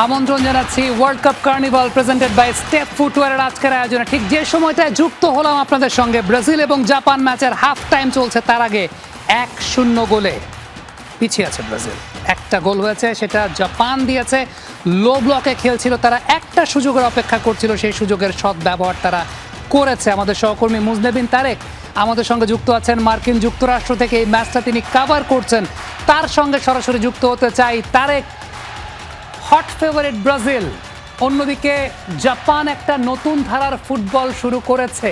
আমন্ত্রণ জানাচ্ছি world cup carnival presented by step ফুটওয়্যারের আজকের আয়োজনে। ঠিক যে সময়টায় যুক্ত হলাম আপনাদের সঙ্গে, ব্রাজিল এবং জাপান ম্যাচের হাফ টাইম চলছে, তার আগে 1-0 গোলে পিছিয়ে আছে ব্রাজিল। একটা গোল হয়েছে, সেটা জাপান দিয়েছে। লো ব্লকে খেলছিল তারা, একটা সুযোগের অপেক্ষা করছিল, সেই সুযোগের সৎ ব্যবহার তারা করেছে। আমাদের সহকর্মী মুজনেবিন তারেক আমাদের সঙ্গে যুক্ত আছেন মার্কিন যুক্তরাষ্ট্র থেকে। এই ম্যাচটা তিনি কাভার করছেন, তার সঙ্গে সরাসরি যুক্ত হতে চাই। তারেক, হট ফেভারিট ব্রাজিল, অন্যদিকে জাপান একটা নতুন ধারার ফুটবল শুরু করেছে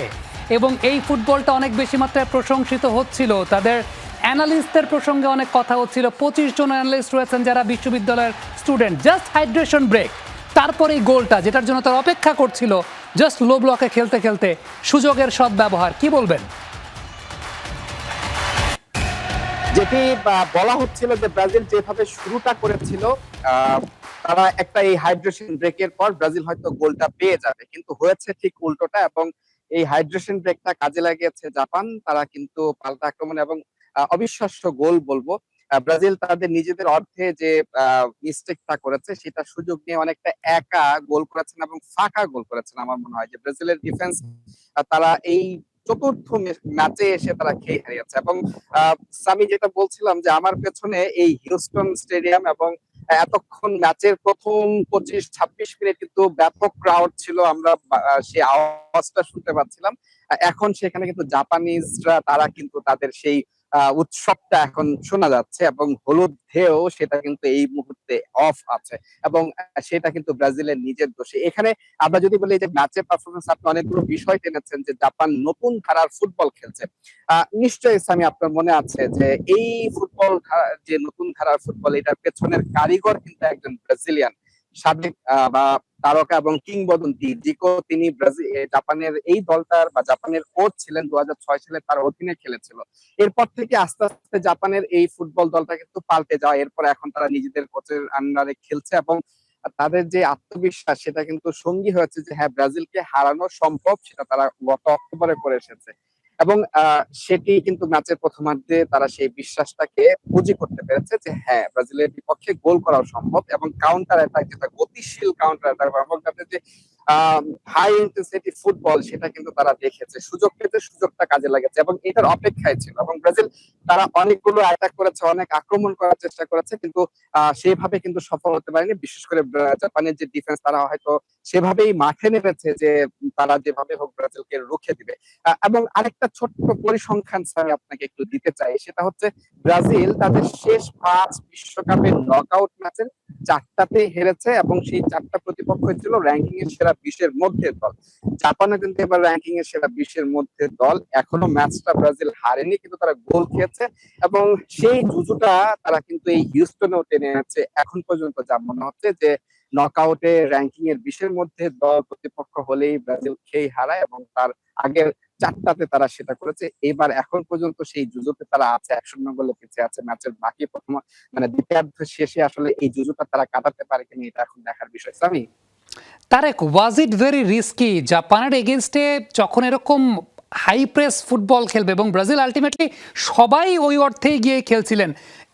এবং এই ফুটবলটা অনেক বেশি মাত্রায় প্রশংসিত হচ্ছিল। তাদের অ্যানালিস্টদের প্রসঙ্গে অনেক কথা হচ্ছিল। 25 জন অ্যানালিস্ট রয়েছেন যারা বিশ্ববিদ্যালয়ের স্টুডেন্ট। জাস্ট হাইড্রেশন ব্রেক, তারপরে এই গোলটা, যেটার জন্য তারা অপেক্ষা করছিল, জাস্ট লো ব্লকে খেলতে খেলতে সুযোগের সৎ ব্যবহার। কি বলবেন? যেটি বলা হচ্ছিল যে ব্রাজিল যেভাবে শুরুটা করেছিল, তারা একটা এই হাইড্রেশন ব্রেকের পর ব্রাজিল হয়তো গোলটা পেয়ে যাবে, কিন্তু হয়েছে ঠিক উল্টোটা। এবং এই হাইড্রেশন ব্রেকটা কাজে লাগিয়েছে জাপান। তারা কিন্তু পাল্টা আক্রমণ এবং অবিশ্বাস্য গোল বলবো। ব্রাজিল তাদের নিজেদের অর্ধে যে মিস্টেকটা করেছে, সেটা সুযোগ নিয়ে অনেকটা একা গোল করেছেন এবং ফাঁকা গোল করেছেন। আমার মনে হয় যে ব্রাজিলের ডিফেন্স তারা এই চতুর্থ ম্যাচে এসে তারা খেয়ে হারিয়েছে। এবং আমি যেটা বলছিলাম যে আমার পেছনে এই হিউস্টন স্টেডিয়াম, এবং এতক্ষণ ম্যাচের প্রথম 25-26 মিনিট কিন্তু ব্যাপক ক্রাউড ছিল, আমরা সেই আওয়াজটা শুনতে পাচ্ছিলাম। এখন সেখানে কিন্তু জাপানিজরা তারা কিন্তু তাদের সেই উৎসবটা এখন শোনা যাচ্ছে, এবং হলুদ ঢেউ সেটা কিন্তু এই মুহূর্তে অফ আছে, এবং সেটা কিন্তু ব্রাজিলের নিজের দোষে। এখানে আমরা যদি বলি যে ম্যাচের পারফরমেন্স, আপনি অনেকগুলো বিষয় টেনেছেন যে জাপান নতুন ধারার ফুটবল খেলছে। নিশ্চয়ই সামি, আপনার মনে আছে যে এই ফুটবল যে নতুন ধারার ফুটবল, এটার পেছনের কারিগর কিন্তু একজন ব্রাজিলিয়ান সাবেক বা তারকা এবং কিংবদন্তি জিকো। তিনি জাপানের এই দলটার বা জাপানের কোচ ছিলেন, 2006 সালে তার অধীনে খেলেছিল। এরপর থেকে আস্তে আস্তে জাপানের এই ফুটবল দলটা কিন্তু পাল্টে যাওয়া, এরপর এখন তারা নিজেদের কোচের আন্ডারে খেলছে, এবং তাদের যে আত্মবিশ্বাস সেটা কিন্তু সঙ্গী হয়েছে যে হ্যাঁ, ব্রাজিলকে হারানো সম্ভব, সেটা তারা গত অক্টোবরে করে এসেছে। এবং সেটি কিন্তু ম্যাচের প্রথমার্ধে তারা সেই বিশ্বাসটাকে পুঁজি করতে পেরেছে যে হ্যাঁ, ব্রাজিলের বিপক্ষে গোল করা সম্ভব। এবং কাউন্টার অ্যাটাক, যেটা গতিশীল কাউন্টার অ্যাটাক, এবং তাদের যে হাই ইন্টেন্সিটি ফুটবল, সেটা কিন্তু তারা দেখেছে, সুযোগ পেতে সুযোগটা কাজে লাগেছে এবং এটার অপেক্ষায় ছিল। এবং ব্রাজিল তারা অনেকগুলো অ্যাটাক করেছে, অনেক আক্রমণ করার চেষ্টা করেছে, কিন্তু সেভাবে কিন্তু সফল হতে পারেনি। বিশেষ করে জাপানের যে ডিফেন্স, তারা হয়তো সেভাবেই মাঠে নেমেছে যে তারা যেভাবে হোক ব্রাজিলকে রুখে দিবে। এবং আরেকটা ছোট্ট পরিসংখ্যান আমি আপনাকে একটু দিতে চাই, সেটা হচ্ছে ব্রাজিল তাদের শেষ 5 বিশ্বকাপের নকআউট ম্যাচের 4টাতে হেরেছে, এবং সেই 4টা প্রতিপক্ষ ছিল র্যাঙ্কিং এর সেরা 20-এর মধ্যে দল। জাপানও কিন্তু এবার র্যাঙ্কিং এর সেরা 20-এর মধ্যে দল। এখনো ম্যাচটা ব্রাজিল হারেনি, কিন্তু তারা গোল খেয়েছে, এবং সেই জুজুটা তারা কিন্তু এই হিউস্টনেও টেনে আছে এখন পর্যন্ত। যা মনে হচ্ছে যে নকআউটে র্যাঙ্কিং এর 20-এর মধ্যে দল প্রতিপক্ষ হলেই ব্রাজিল খেই হারায়, এবং তার আগের 4টাতে তারা সেটা করেছে। এবার এখন পর্যন্ত সেই জুজুতে তারা আছে, 1-0 গোলে পিছিয়ে আছে। ম্যাচের বাকি প্রথম দ্বিতীয়ার্ধ শেষে আসলে এই জুজুটা তারা কাটাতে পারে কিনা, এটা এখন দেখার বিষয়। সামি, তারেক, ওয়াজ ইট ভেরি রিস্কি জাপানের এগেনস্টে যখন এরকম হাই প্রেস ফুটবল খেলবে, এবং ব্রাজিল আলটিমেটলি সবাই ওই অর্থেই গিয়ে খেলছিলেন,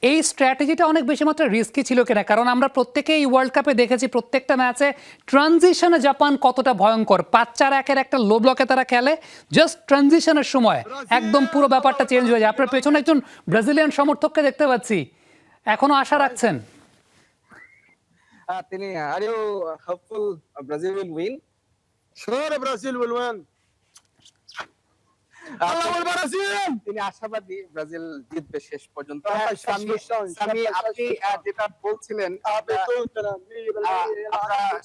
এই স্ট্র্যাটেজিটা অনেক বেশি মাত্রায় রিস্কি ছিল কিনা? কারণ আমরা প্রত্যেকেই এই ওয়ার্ল্ড কাপে দেখেছি প্রত্যেকটা ম্যাচে ট্রানজিশনে জাপান কতটা ভয়ঙ্কর। 5-4-1-এর একটা লো ব্লকে তারা খেলে, জাস্ট ট্রানজিশনের সময় একদম পুরো ব্যাপারটা চেঞ্জ হয়ে যায়। আপনার পেছনে একজন ব্রাজিলিয়ান সমর্থককে দেখতে পাচ্ছি, এখনো আশা রাখছেন? তিনি are you hopeful Brazil will win? Sure, Brazil will win. Allahu Brazil! তিনি আশাবাদী ব্রাজিল জিতবে শেষ পর্যন্ত। Transmission, সামি, আপনি যেটা বলছিলেন, আমরা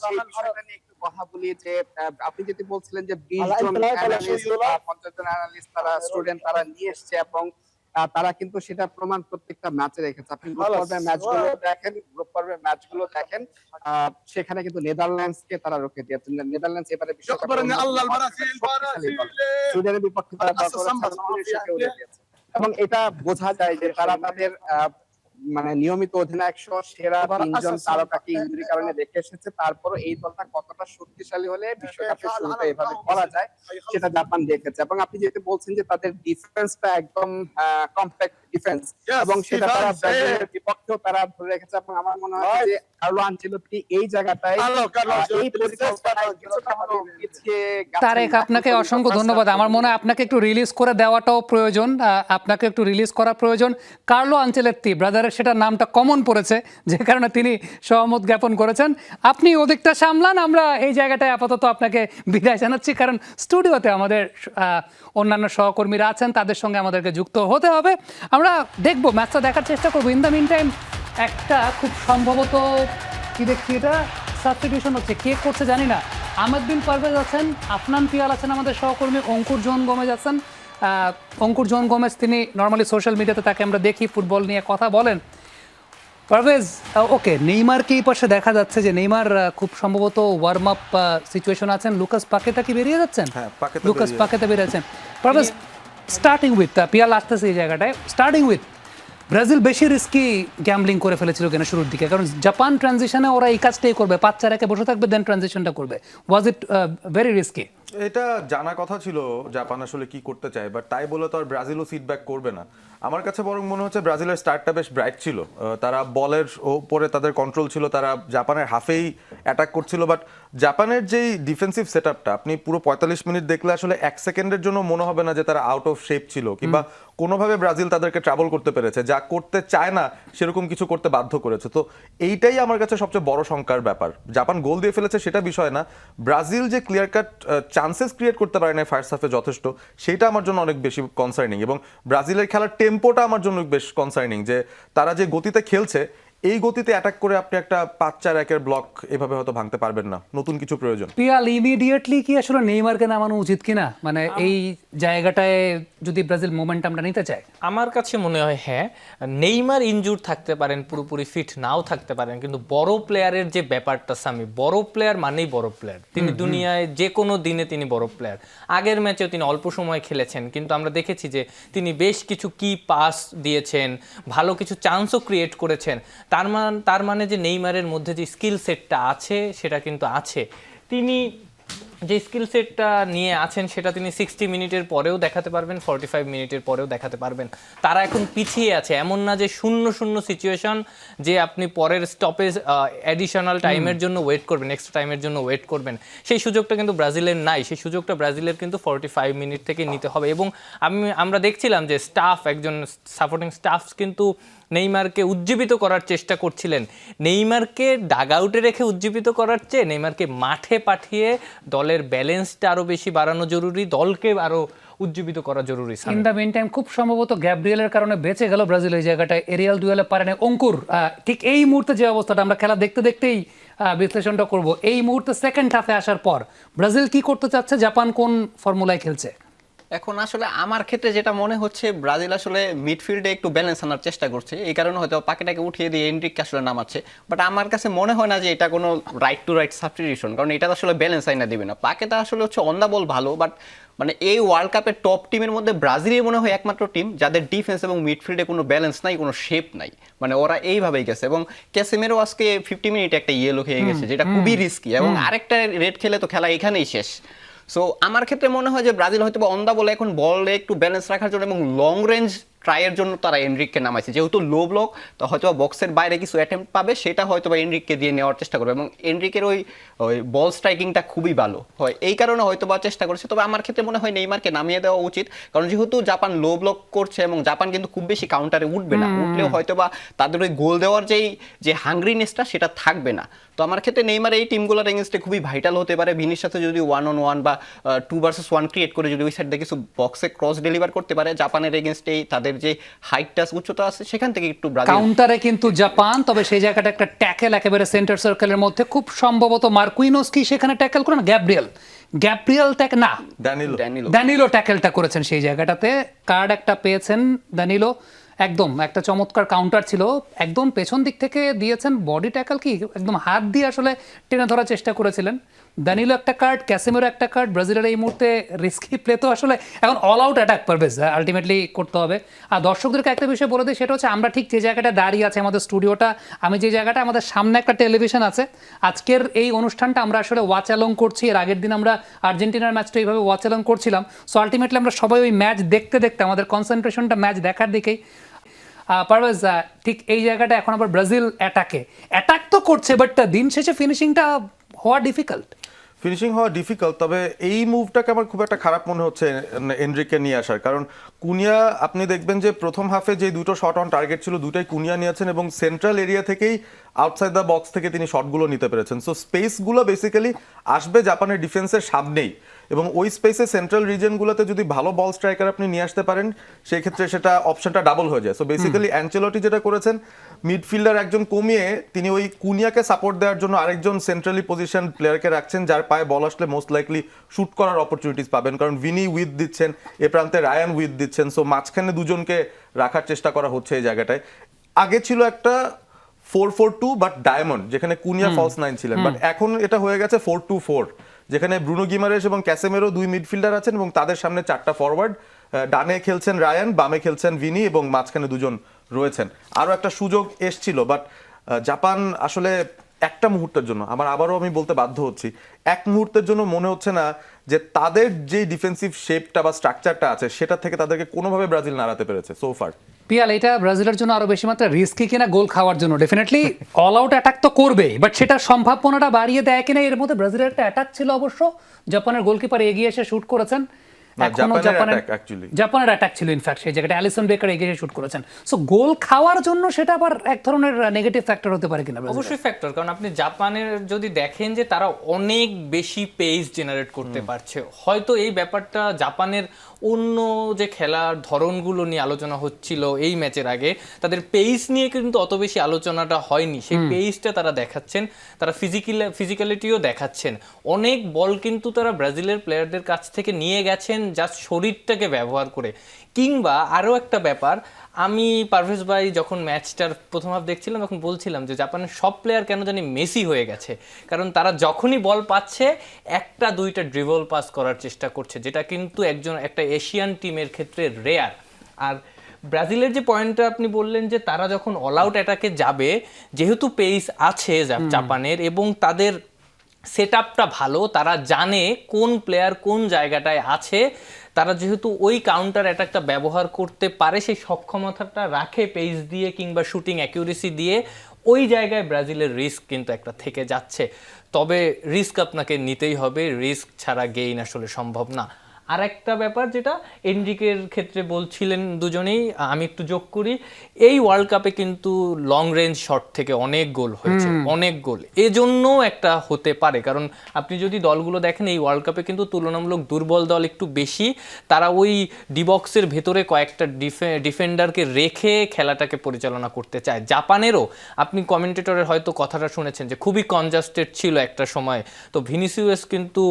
সেই বিষয়টা নিয়ে একটু কথা বলি যে আপনি যেটি বলছিলেন যে 20 জন অ্যানালিস্ট বা 50 জন অ্যানালিস্ট, তারা স্টুডেন্ট, তারা নিয়ে এসছে, এবং তারা কিন্তু সেটা প্রমাণ প্রত্যেকটা ম্যাচে রেখেছে। আপনি গ্রুপ পর্বের ম্যাচগুলো দেখেন, সেখানে কিন্তু নেদারল্যান্ডসকে তারা রুখে দিয়েছেন। নেদারল্যান্ডস এবারে বিশ্বকাপে সুইডেনের বিপক্ষে তারা এবং এটা বোঝা যায় যে তারা তাদের নিয়মিত অধিনায়ক সহ সেরা 3 জন তারকাকে ইনজুরির কারণে রেখে এসেছে। তারপরও এই দলটা কতটা শক্তিশালী হলে বিশ্বকাপের শুরুতে এভাবে করা যায়, সেটা জাপান দেখেছে। এবং আপনি যেটা বলছেন যে তাদের ডিফেন্সটা একদম কম্প্যাক্ট ডিফেন্স Yes, এবং সেটা তারা defense, ব্রাজিলের বিপক্ষেও তারা ধরে রেখেছে এবং আমার মনে হয় Right. যে কার্লো আনচেলত্তি এই জায়গাটায় Carlo এই Ancelotti, পরিকল্পনায় কিছুটা হলেও পিছিয়ে গেছেন। তারেক, আপনাকে অসংখ্য ধন্যবাদ। আমার মনে হয় আপনাকে একটু রিলিজ করে দেওয়াটাও প্রয়োজন, আপনাকে একটু রিলিজ করা প্রয়োজন। কার্লো আনচেলত্তি ব্রাদারের সেটা নামটা কমন পড়েছে, যে কারণে তিনি সহমত জ্ঞাপন করেছেন। আপনি ওদিকটা সামলান, আমরা এই জায়গাটায় আপাতত আপনাকে বিদায় জানাচ্ছি, কারণ স্টুডিওতে আমাদের অন্যান্য সহকর্মীরা আছেন, তাদের সঙ্গে আমাদেরকে যুক্ত হতে হবে। আমরা দেখবো, ম্যাচটা দেখার চেষ্টা করবো। ইন দ্য মিন টাইম একটা খুব সম্ভবত কি দেখছি, এটা সাবস্টিটিউশন হচ্ছে, কে করছে জানি না। আহমেদ বিন পারভেজ আছেন, আফনান পিয়াল আছেন আমাদের সহকর্মী, অঙ্কুর জোন গোমেজ আছেন। অঙ্কুর জোন গোমেজ তিনি নর্মালি সোশ্যাল মিডিয়াতে তাকে আমরা দেখি ফুটবল নিয়ে কথা বলেন। পারভেজ, ওকে, নেইমারকে এই পাশে দেখা যাচ্ছে যে নেইমার খুব সম্ভবত ওয়ার্ম আপ সিচুয়েশন আছেন। লুকাস পাকেতা কি বেরিয়ে যাচ্ছেন? হ্যাঁ, পাকেতা লুকাস বেরিয়ে পাকেতা বেরিয়েছেন। পারভেজ, স্টার্টিং উইথ পিয়াল আসতেছে এই জায়গাটায়, স্টার্টিং উইথ ব্রাজিল বেশি রিস্কি গ্যাম্বলিং করে ফেলেছিল কেন শুরুর দিকে? কারণ জাপান ট্রানজিশনে ওরা এই কাজটাই করবে, 5-4-1 বসে থাকবে, দেন ট্রানজিশনটা করবে। ওয়াজ ইট ভেরি রিস্কি? এটা জানা কথা ছিল জাপান আসলে কি করতে চায়, বাট তাই বলে তো আর ব্রাজিলও সিটব্যাক করবে না। আমার কাছে বরং মনে হচ্ছে ব্রাজিলের স্টার্টটা বেশ ব্রাইট ছিল। তারা বলের ওপরে তাদের কন্ট্রোল ছিল, তারা জাপানের হাফেই অ্যাটাক করছিল। বাট জাপানের যেই ডিফেন্সিভ সেটআপটা আপনি পুরো 45 মিনিট দেখলে আসলে 1 সেকেন্ডের জন্য মনে হবে না যে তারা আউট অফ শেপ ছিল, কিংবা কোনোভাবে ব্রাজিল তাদেরকে ট্রাবল করতে পেরেছে। যা করতে চায় না সেরকম কিছু করতে বাধ্য করেছে। তো এইটাই আমার কাছে সবচেয়ে বড় শঙ্কার ব্যাপার। জাপান গোল দিয়ে ফেলেছে সেটা বিষয় না, ব্রাজিল যে ক্লিয়ার কাট চান্সেস ক্রিয়েট করতে পারে না ফার্স্ট হাফে যথেষ্ট, সেটা আমার জন্য অনেক বেশি কনসার্নিং। এবং ব্রাজিলের খেলার টেম্পোটা আমার জন্য বেশ কনসার্নিং, যে তারা যে গতিতে খেলছে, এই গতিতে অ্যাটাক করে আপনি একটা 5-4-1 ব্লক এভাবে হয়তো ভাঙতে পারবেন না। নতুন কিছু প্রয়োজন। পিয়াল, ইমিডিয়েটলি কি আসলে নেইমারকে নামানো উচিত কিনা, মানে এই জায়গাটায় যদি ব্রাজিল মোমেন্টামটা নিতে চায়? আমার কাছে মনে হয় হ্যাঁ, নেইমার ইনজুর থাকতে পারেন, পুরোপুরি ফিট নাও থাকতে পারেন, কিন্তু বড় প্লেয়ারের যে ব্যাপারটা, সামি বড় প্লেয়ার মানেই বড় প্লেয়ার। তিনি দুনিয়ায় যে কোনো দিনে তিনি বড় প্লেয়ার। আগের ম্যাচেও তিনি অল্প সময় খেলেছেন, কিন্তু আমরা দেখেছি যে তিনি বেশ কিছু কি পাস দিয়েছেন, ভালো কিছু চান্সও ক্রিয়েট করেছেন। তার মানে যে নেইমারের মধ্যে যে স্কিল সেটটা আছে সেটা কিন্তু আছে। তিনি যে স্কিল সেটটা নিয়ে আছেন সেটা তিনি 60 মিনিটের পরেও দেখাতে পারবেন, 45 মিনিটের পরেও দেখাতে পারবেন। তারা এখন পিছিয়ে আছে, এমন না যে 0-0 সিচুয়েশন যে আপনি পরের স্টপেজ অ্যাডিশনাল টাইমের জন্য ওয়েট করবেন, এক্সট্রা টাইমের জন্য ওয়েট করবেন। সেই সুযোগটা কিন্তু ব্রাজিলের নাই। সেই সুযোগটা ব্রাজিলের কিন্তু 45 মিনিট থেকে নিতে হবে। এবং আমরা দেখছিলাম যে স্টাফ, একজন সাপোর্টিং স্টাফ কিন্তু নেইমারকে উজ্জীবিত করার চেষ্টা করছিলেন। নেইমারকে ডাগ আউটে রেখে উজ্জীবিত করার চেয়ে নেইমারকে মাঠে পাঠিয়ে দলের ব্যালেন্সটা আরো বেশি বাড়ানো জরুরি, দলকে আরো উজ্জীবিত করা জরুরি। ইন দ্য মিন টাইম খুব সম্ভবত গ্যাব্রিয়েলের কারণে বেঁচে গেল ব্রাজিল এই জায়গাটায়, এরিয়াল ডুয়েলে পারে না। অঙ্কুর, ঠিক এই মুহূর্তে যে অবস্থাটা, আমরা খেলা দেখতে দেখতেই বিশ্লেষণটা করব, এই মুহূর্তে সেকেন্ড হাফে আসার পর ব্রাজিল কি করতে চাচ্ছে, জাপান কোন ফর্মুলায় খেলছে? এখন আসলে আমার ক্ষেত্রে যেটা মনে হচ্ছে, ব্রাজিল আসলে মিডফিল্ডে একটু ব্যালেন্স আনার চেষ্টা করছে, এই কারণে হয়তো পাকেটাকে উঠিয়ে দিয়ে এনরিককে আসলে নামাচ্ছে। বাট আমার কাছে মনে হয় না যে এটা কোনো রাইট টু রাইট সাবস্টিটিউশন, কারণ এটা আসলে ব্যালেন্স আইনা দিবে না। পাকেটা আসলে হচ্ছে অন দ্য বল ভালো, বাট মানে এই ওয়ার্ল্ড কাপের টপ টিমের মধ্যে ব্রাজিলই মনে হয় একমাত্র টিম যাদের ডিফেন্স এবং মিডফিল্ডে কোনো ব্যালেন্স নাই, কোনো শেপ নাই। মানে ওরা এইভাবেই গেছে। এবং ক্যাসেমেরো আজকে 50 মিনিটে একটা ইয়েলো খেয়ে গেছে, যেটা খুবই রিস্কি, এবং আরেকটা রেড খেলে তো খেলা এখানেই শেষ। সো আমার ক্ষেত্রে মনে হয় যে ব্রাজিল হয়তো অন দা বলে এখন বলে একটু ব্যালেন্স রাখার জন্য এবং লং রেঞ্জ ট্রাইয়ের জন্য তারা এনরিককে নামাইছে। যেহেতু লো ব্লক, তো হয়তো বক্সের বাইরে কিছু অ্যাটেম্প্ট পাবে, সেটা হয়তো বা এনরিককে দিয়ে নেওয়ার চেষ্টা করবে। এবং এনরিকের ওই বল স্ট্রাইকিংটা খুবই ভালো হয়, এই কারণে হয়তো বা চেষ্টা করছে। তবে আমার ক্ষেত্রে মনে হয় নেইমারকে নামিয়ে দেওয়া উচিত, কারণ যেহেতু জাপান লো ব্লক করছে এবং জাপান কিন্তু খুব বেশি কাউন্টারে উঠবে না, উঠলেও হয়তো বা তাদের ওই গোল দেওয়ার যে হাংগ্রিনেসটা সেটা থাকবে না। তো আমার ক্ষেত্রে নেইমার এই টিমগুলোর এগেনস্টে খুবই ভাইটাল হতে পারে। ভিনির সাথে যদি 1-on-1 বা 2-1 ক্রিয়েট করে যদি ওই সাইড দিয়ে কিছু বক্সে ক্রস ডেলিভার করতে পারে, জাপানের এগেনস্টেই তাদের যে হাইটটা উচ্চতা আছে সেখান থেকে একটু কাউন্টারে কিন্তু জাপান, তবে সেই জায়গাটা একটা ট্যাকেল একেবারে সেন্টার সার্কেলের মধ্যে, খুব সম্ভবত মার্কুইনোস কি সেখানে ট্যাকেল করেন, গ্যাব্রিয়েল ট্যাকেল না, দানিলো ট্যাকেলটা করেছেন সেই জায়গাটাতে। কার্ড একটা পেয়েছেন দানিলো, একদম একটা চমৎকার কাউন্টার ছিল, একদম পেছন দিক থেকে দিয়েছেন, বডি ট্যাকল কি একদম হাত দিয়ে আসলে টেনে ধরার চেষ্টা করেছিলেন। দানিলো একটা কার্ড, ক্যাসেমেরো একটা কার্ড। ব্রাজিলের এই মুহূর্তে রিস্কি প্লে তো আসলে এখন অল আউট অ্যাটাক পারবে আলটিমেটলি করতে হবে। আর দর্শকদেরকে একটা বিষয় বলে দিই, সেটা হচ্ছে আমরা ঠিক যে জায়গাটা দাঁড়িয়ে আছে আমাদের স্টুডিওটা, আমি যে জায়গাটা, আমাদের সামনে একটা টেলিভিশন আছে। আজকের এই অনুষ্ঠানটা আমরা আসলে ওয়াচ অ্যালং করছি, এর আগের দিন আমরা আর্জেন্টিনার ম্যাচটা এইভাবে ওয়াচ অ্যালং করছিলাম। সো আলটিমেটলি আমরা সবাই ওই ম্যাচ দেখতে দেখতে আমাদের কনসেন্ট্রেশনটা ম্যাচ দেখার দিকেই। পারভেজ, ঠিক এই জায়গাটা এখন আবার ব্রাজিল অ্যাটাক তো করছে, বাট দিন শেষে ফিনিশিংটা হওয়া ডিফিকাল্ট। ফিনিশিং হওয়া ডিফিকাল্ট, তবে এই মুভটাকে আমার খুব একটা খারাপ মনে হচ্ছে এনরিকে নিয়ে আসার। কারণ কুনিয়া, আপনি দেখবেন যে প্রথম হাফে যে দুটো শট অন টার্গেট ছিল দুটাই কুনিয়া নিয়েছেন এবং সেন্ট্রাল এরিয়া থেকেই আউটসাইড দ্য বক্স থেকে তিনি শটগুলো নিতে পেরেছেন। সো স্পেসগুলো বেসিক্যালি আসবে জাপানের ডিফেন্সের সামনেই, এবং ওই স্পেসে সেন্ট্রাল রিজনগুলোতে যদি ভালো বল স্ট্রাইকার আপনি নিয়ে আসতে পারেন সেই ক্ষেত্রে সেটা অপশনটা ডাবল হয়ে যায়। সো বেসিক্যালি অ্যাঞ্চেলটি যেটা করেছেন, মিডফিল্ডার একজন কমিয়ে তিনি ওই কুনিয়াকে সাপোর্ট দেওয়ার জন্য আরেকজন সেন্ট্রালি পজিশন প্লেয়ারকে রাখছেন, যার পায়ে বল আসলে মোস্ট লাইকলি শুট করার অপরচুনিটিস পাবেন, কারণ ভিনি উইথ দিচ্ছেন, এ প্রান্তে রায়ান উইথ দিচ্ছেন। সো মাঝখানে দুজনকে রাখার চেষ্টা করা হচ্ছে এই জায়গাটায়। আগে ছিল একটা 4-4-2 বাট ডায়মন্ড, যেখানে কুনিয়া ফলস 9 ছিলেন, বাট এখন এটা হয়ে গেছে 4-2-4, যেখানে ব্রুনো গিমারেস এবং ক্যাসেমেরো দুই মিডফিল্ডার আছেন এবং তাদের সামনে 4টা ফরওয়ার্ড, ডানে খেলছেন রায়ান, বামে খেলছেন ভিনি এবং মাঝখানে দুজন রয়েছেন। আরও একটা সুযোগ এসছিল, বাট জাপান আসলে একটা মুহূর্তের জন্য, আবারও আমি বলতে বাধ্য হচ্ছি, এক মুহূর্তের জন্য মনে হচ্ছে না যে তাদের যে ডিফেন্সিভ শেপটা বা স্ট্রাকচারটা আছে সেটা থেকে তাদেরকে কোনোভাবে ব্রাজিল নাড়াতে পেরেছে সো ফার। পিয়াল, এটা ব্রাজিলের জন্য আরো বেশি মাত্রা রিস্কি কিনা গোল খাওয়ার জন্য? ডেফিনেটলি অল আউট অ্যাটাক তো করবে, বাট সেটা সম্ভাবনাটা বাড়িয়ে দেয় কিনা? এর মধ্যে ব্রাজিলের একটা অ্যাটাক ছিল অবশ্য, জাপানের গোলকিপার এগিয়ে এসে শুট করেছেন। জাপানের অ্যাটাক ছিল ইনফ্যাক্ট সেই জায়গাটা অ্যালিসন বেকার এগিয়ে শুট করেছেন। সো গোল খাওয়ার জন্য সেটা আবার এক ধরনের নেগেটিভ ফ্যাক্টর হতে পারে কিনা? অবশ্যই ফ্যাক্টর, কারণ আপনি জাপানের যদি দেখেন যে তারা অনেক বেশি পেস জেনারেট করতে পারছে। হয়তো এই ব্যাপারটা জাপানের অন্য যে খেলার ধরনগুলো নিয়ে আলোচনা হচ্ছিল এই ম্যাচের আগে, তাদের পেস নিয়ে কিন্তু অত বেশি আলোচনাটা হয়নি। সেই পেসটা তারা দেখাচ্ছেন, তারা ফিজিক্যালিটিও দেখাচ্ছেন। অনেক বল কিন্তু তারা ব্রাজিলের প্লেয়ারদের কাছ থেকে নিয়ে গেছেন জাস্ট শরীরটাকে ব্যবহার করে। কিংবা আরও একটা ব্যাপার, আমি পারভেজ ভাই যখন ম্যাচটার প্রথম হাফ দেখছিলাম তখন বলছিলাম যে জাপানের সব প্লেয়ার কেন জানি মেসি হয়ে গেছে, কারণ তারা যখনই বল পাচ্ছে একটা দুইটা ড্রিবল পাস করার চেষ্টা করছে, যেটা কিন্তু একটা এশিয়ান টিমের ক্ষেত্রে রেয়ার। আর ব্রাজিলের যে পয়েন্টটা আপনি বললেন যে তারা যখন অল আউট অ্যাটাকে যাবে, যেহেতু পেস আছে জাপানের এবং তাদের সেট আপটা ভালো, তারা জানে কোন প্লেয়ার কোন জায়গাটায় আছে, তারা যেহেতু ওই কাউন্টার অ্যাটাকটা ব্যবহার করতে পারে, সেই সক্ষমতাটা রাখে পেস দিয়ে কিংবা শুটিং অ্যাকিউরেসি দিয়ে, ওই জায়গায় ব্রাজিলের রিস্ক কিন্তু একটা থেকে যাচ্ছে। তবে রিস্ক আপনাকে নিতেই হবে, রিস্ক ছাড়া গেইন আসলে সম্ভব না। আর একটা ব্যাপার যেটা এনরিকের ক্ষেত্রে বলছিলেন দুজনেই, আমি একটু যোগ করি, এই ওয়ার্ল্ড কাপে কিন্তু লং রেঞ্জ শট থেকে অনেক গোল হয়েছে, অনেক গোল। এজন্য একটা হতে পারে, কারণ আপনি যদি দলগুলো দেখেন এই ওয়ার্ল্ড কাপে কিন্তু তুলনামূলক দুর্বল দল একটু বেশি, তারা ওই ডিবক্সের ভেতরে কয়েকটা ডিফেন্ডারকে রেখে খেলাটাকে পরিচালনা করতে চায়। জাপানেরও আপনি কমেন্টেটরের হয়তো কথাটা শুনেছেন যে খুবই কনজাস্টেড ছিল একটা সময়, তো ভিনিসিয়াস কিন্তু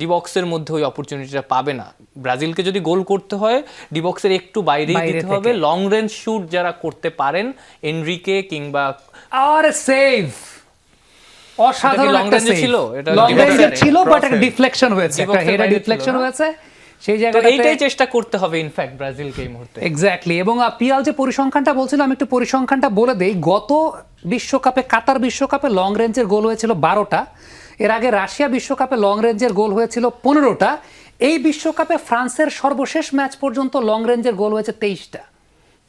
ডিবক্সের মধ্যে ওই অপরচুনিটিটা পাবে না। ব্রাজিলকে যদি গোল করতে হয় ডিবক্সের একটু বাইরেই দিতে হবে। লং রেঞ্জ শুট যারা করতে পারেন, এনরিকে কিংবা আরে সেভ অসাধারণ লং রেঞ্জে ছিল, এটা লং রেঞ্জে ছিল, বাট একটা ডিফ্লেকশন হয়েছে, একটা হেডার ডিফ্লেকশন হয়েছে সেই জায়গাটাতে। এইটাই চেষ্টা করতে হবে ইনফ্যাক্ট ব্রাজিলকে এই মুহূর্তে। এক্স্যাক্টলি। এবং পিয়াল যে পরিসংখ্যানটা বলছিল, আমি একটু পরিসংখ্যানটা বলে দেই। গত বিশ্বকাপে, কাতার বিশ্বকাপে লং রেঞ্জের গোল হয়েছিল 12টা, এর আগে রাশিয়া বিশ্বকাপে লং রেঞ্জের গোল হয়েছিল 15টা, এই বিশ্বকাপে ফ্রান্সের সর্বশেষ ম্যাচ পর্যন্ত লং রেঞ্জের গোল হয়েছে 23টা।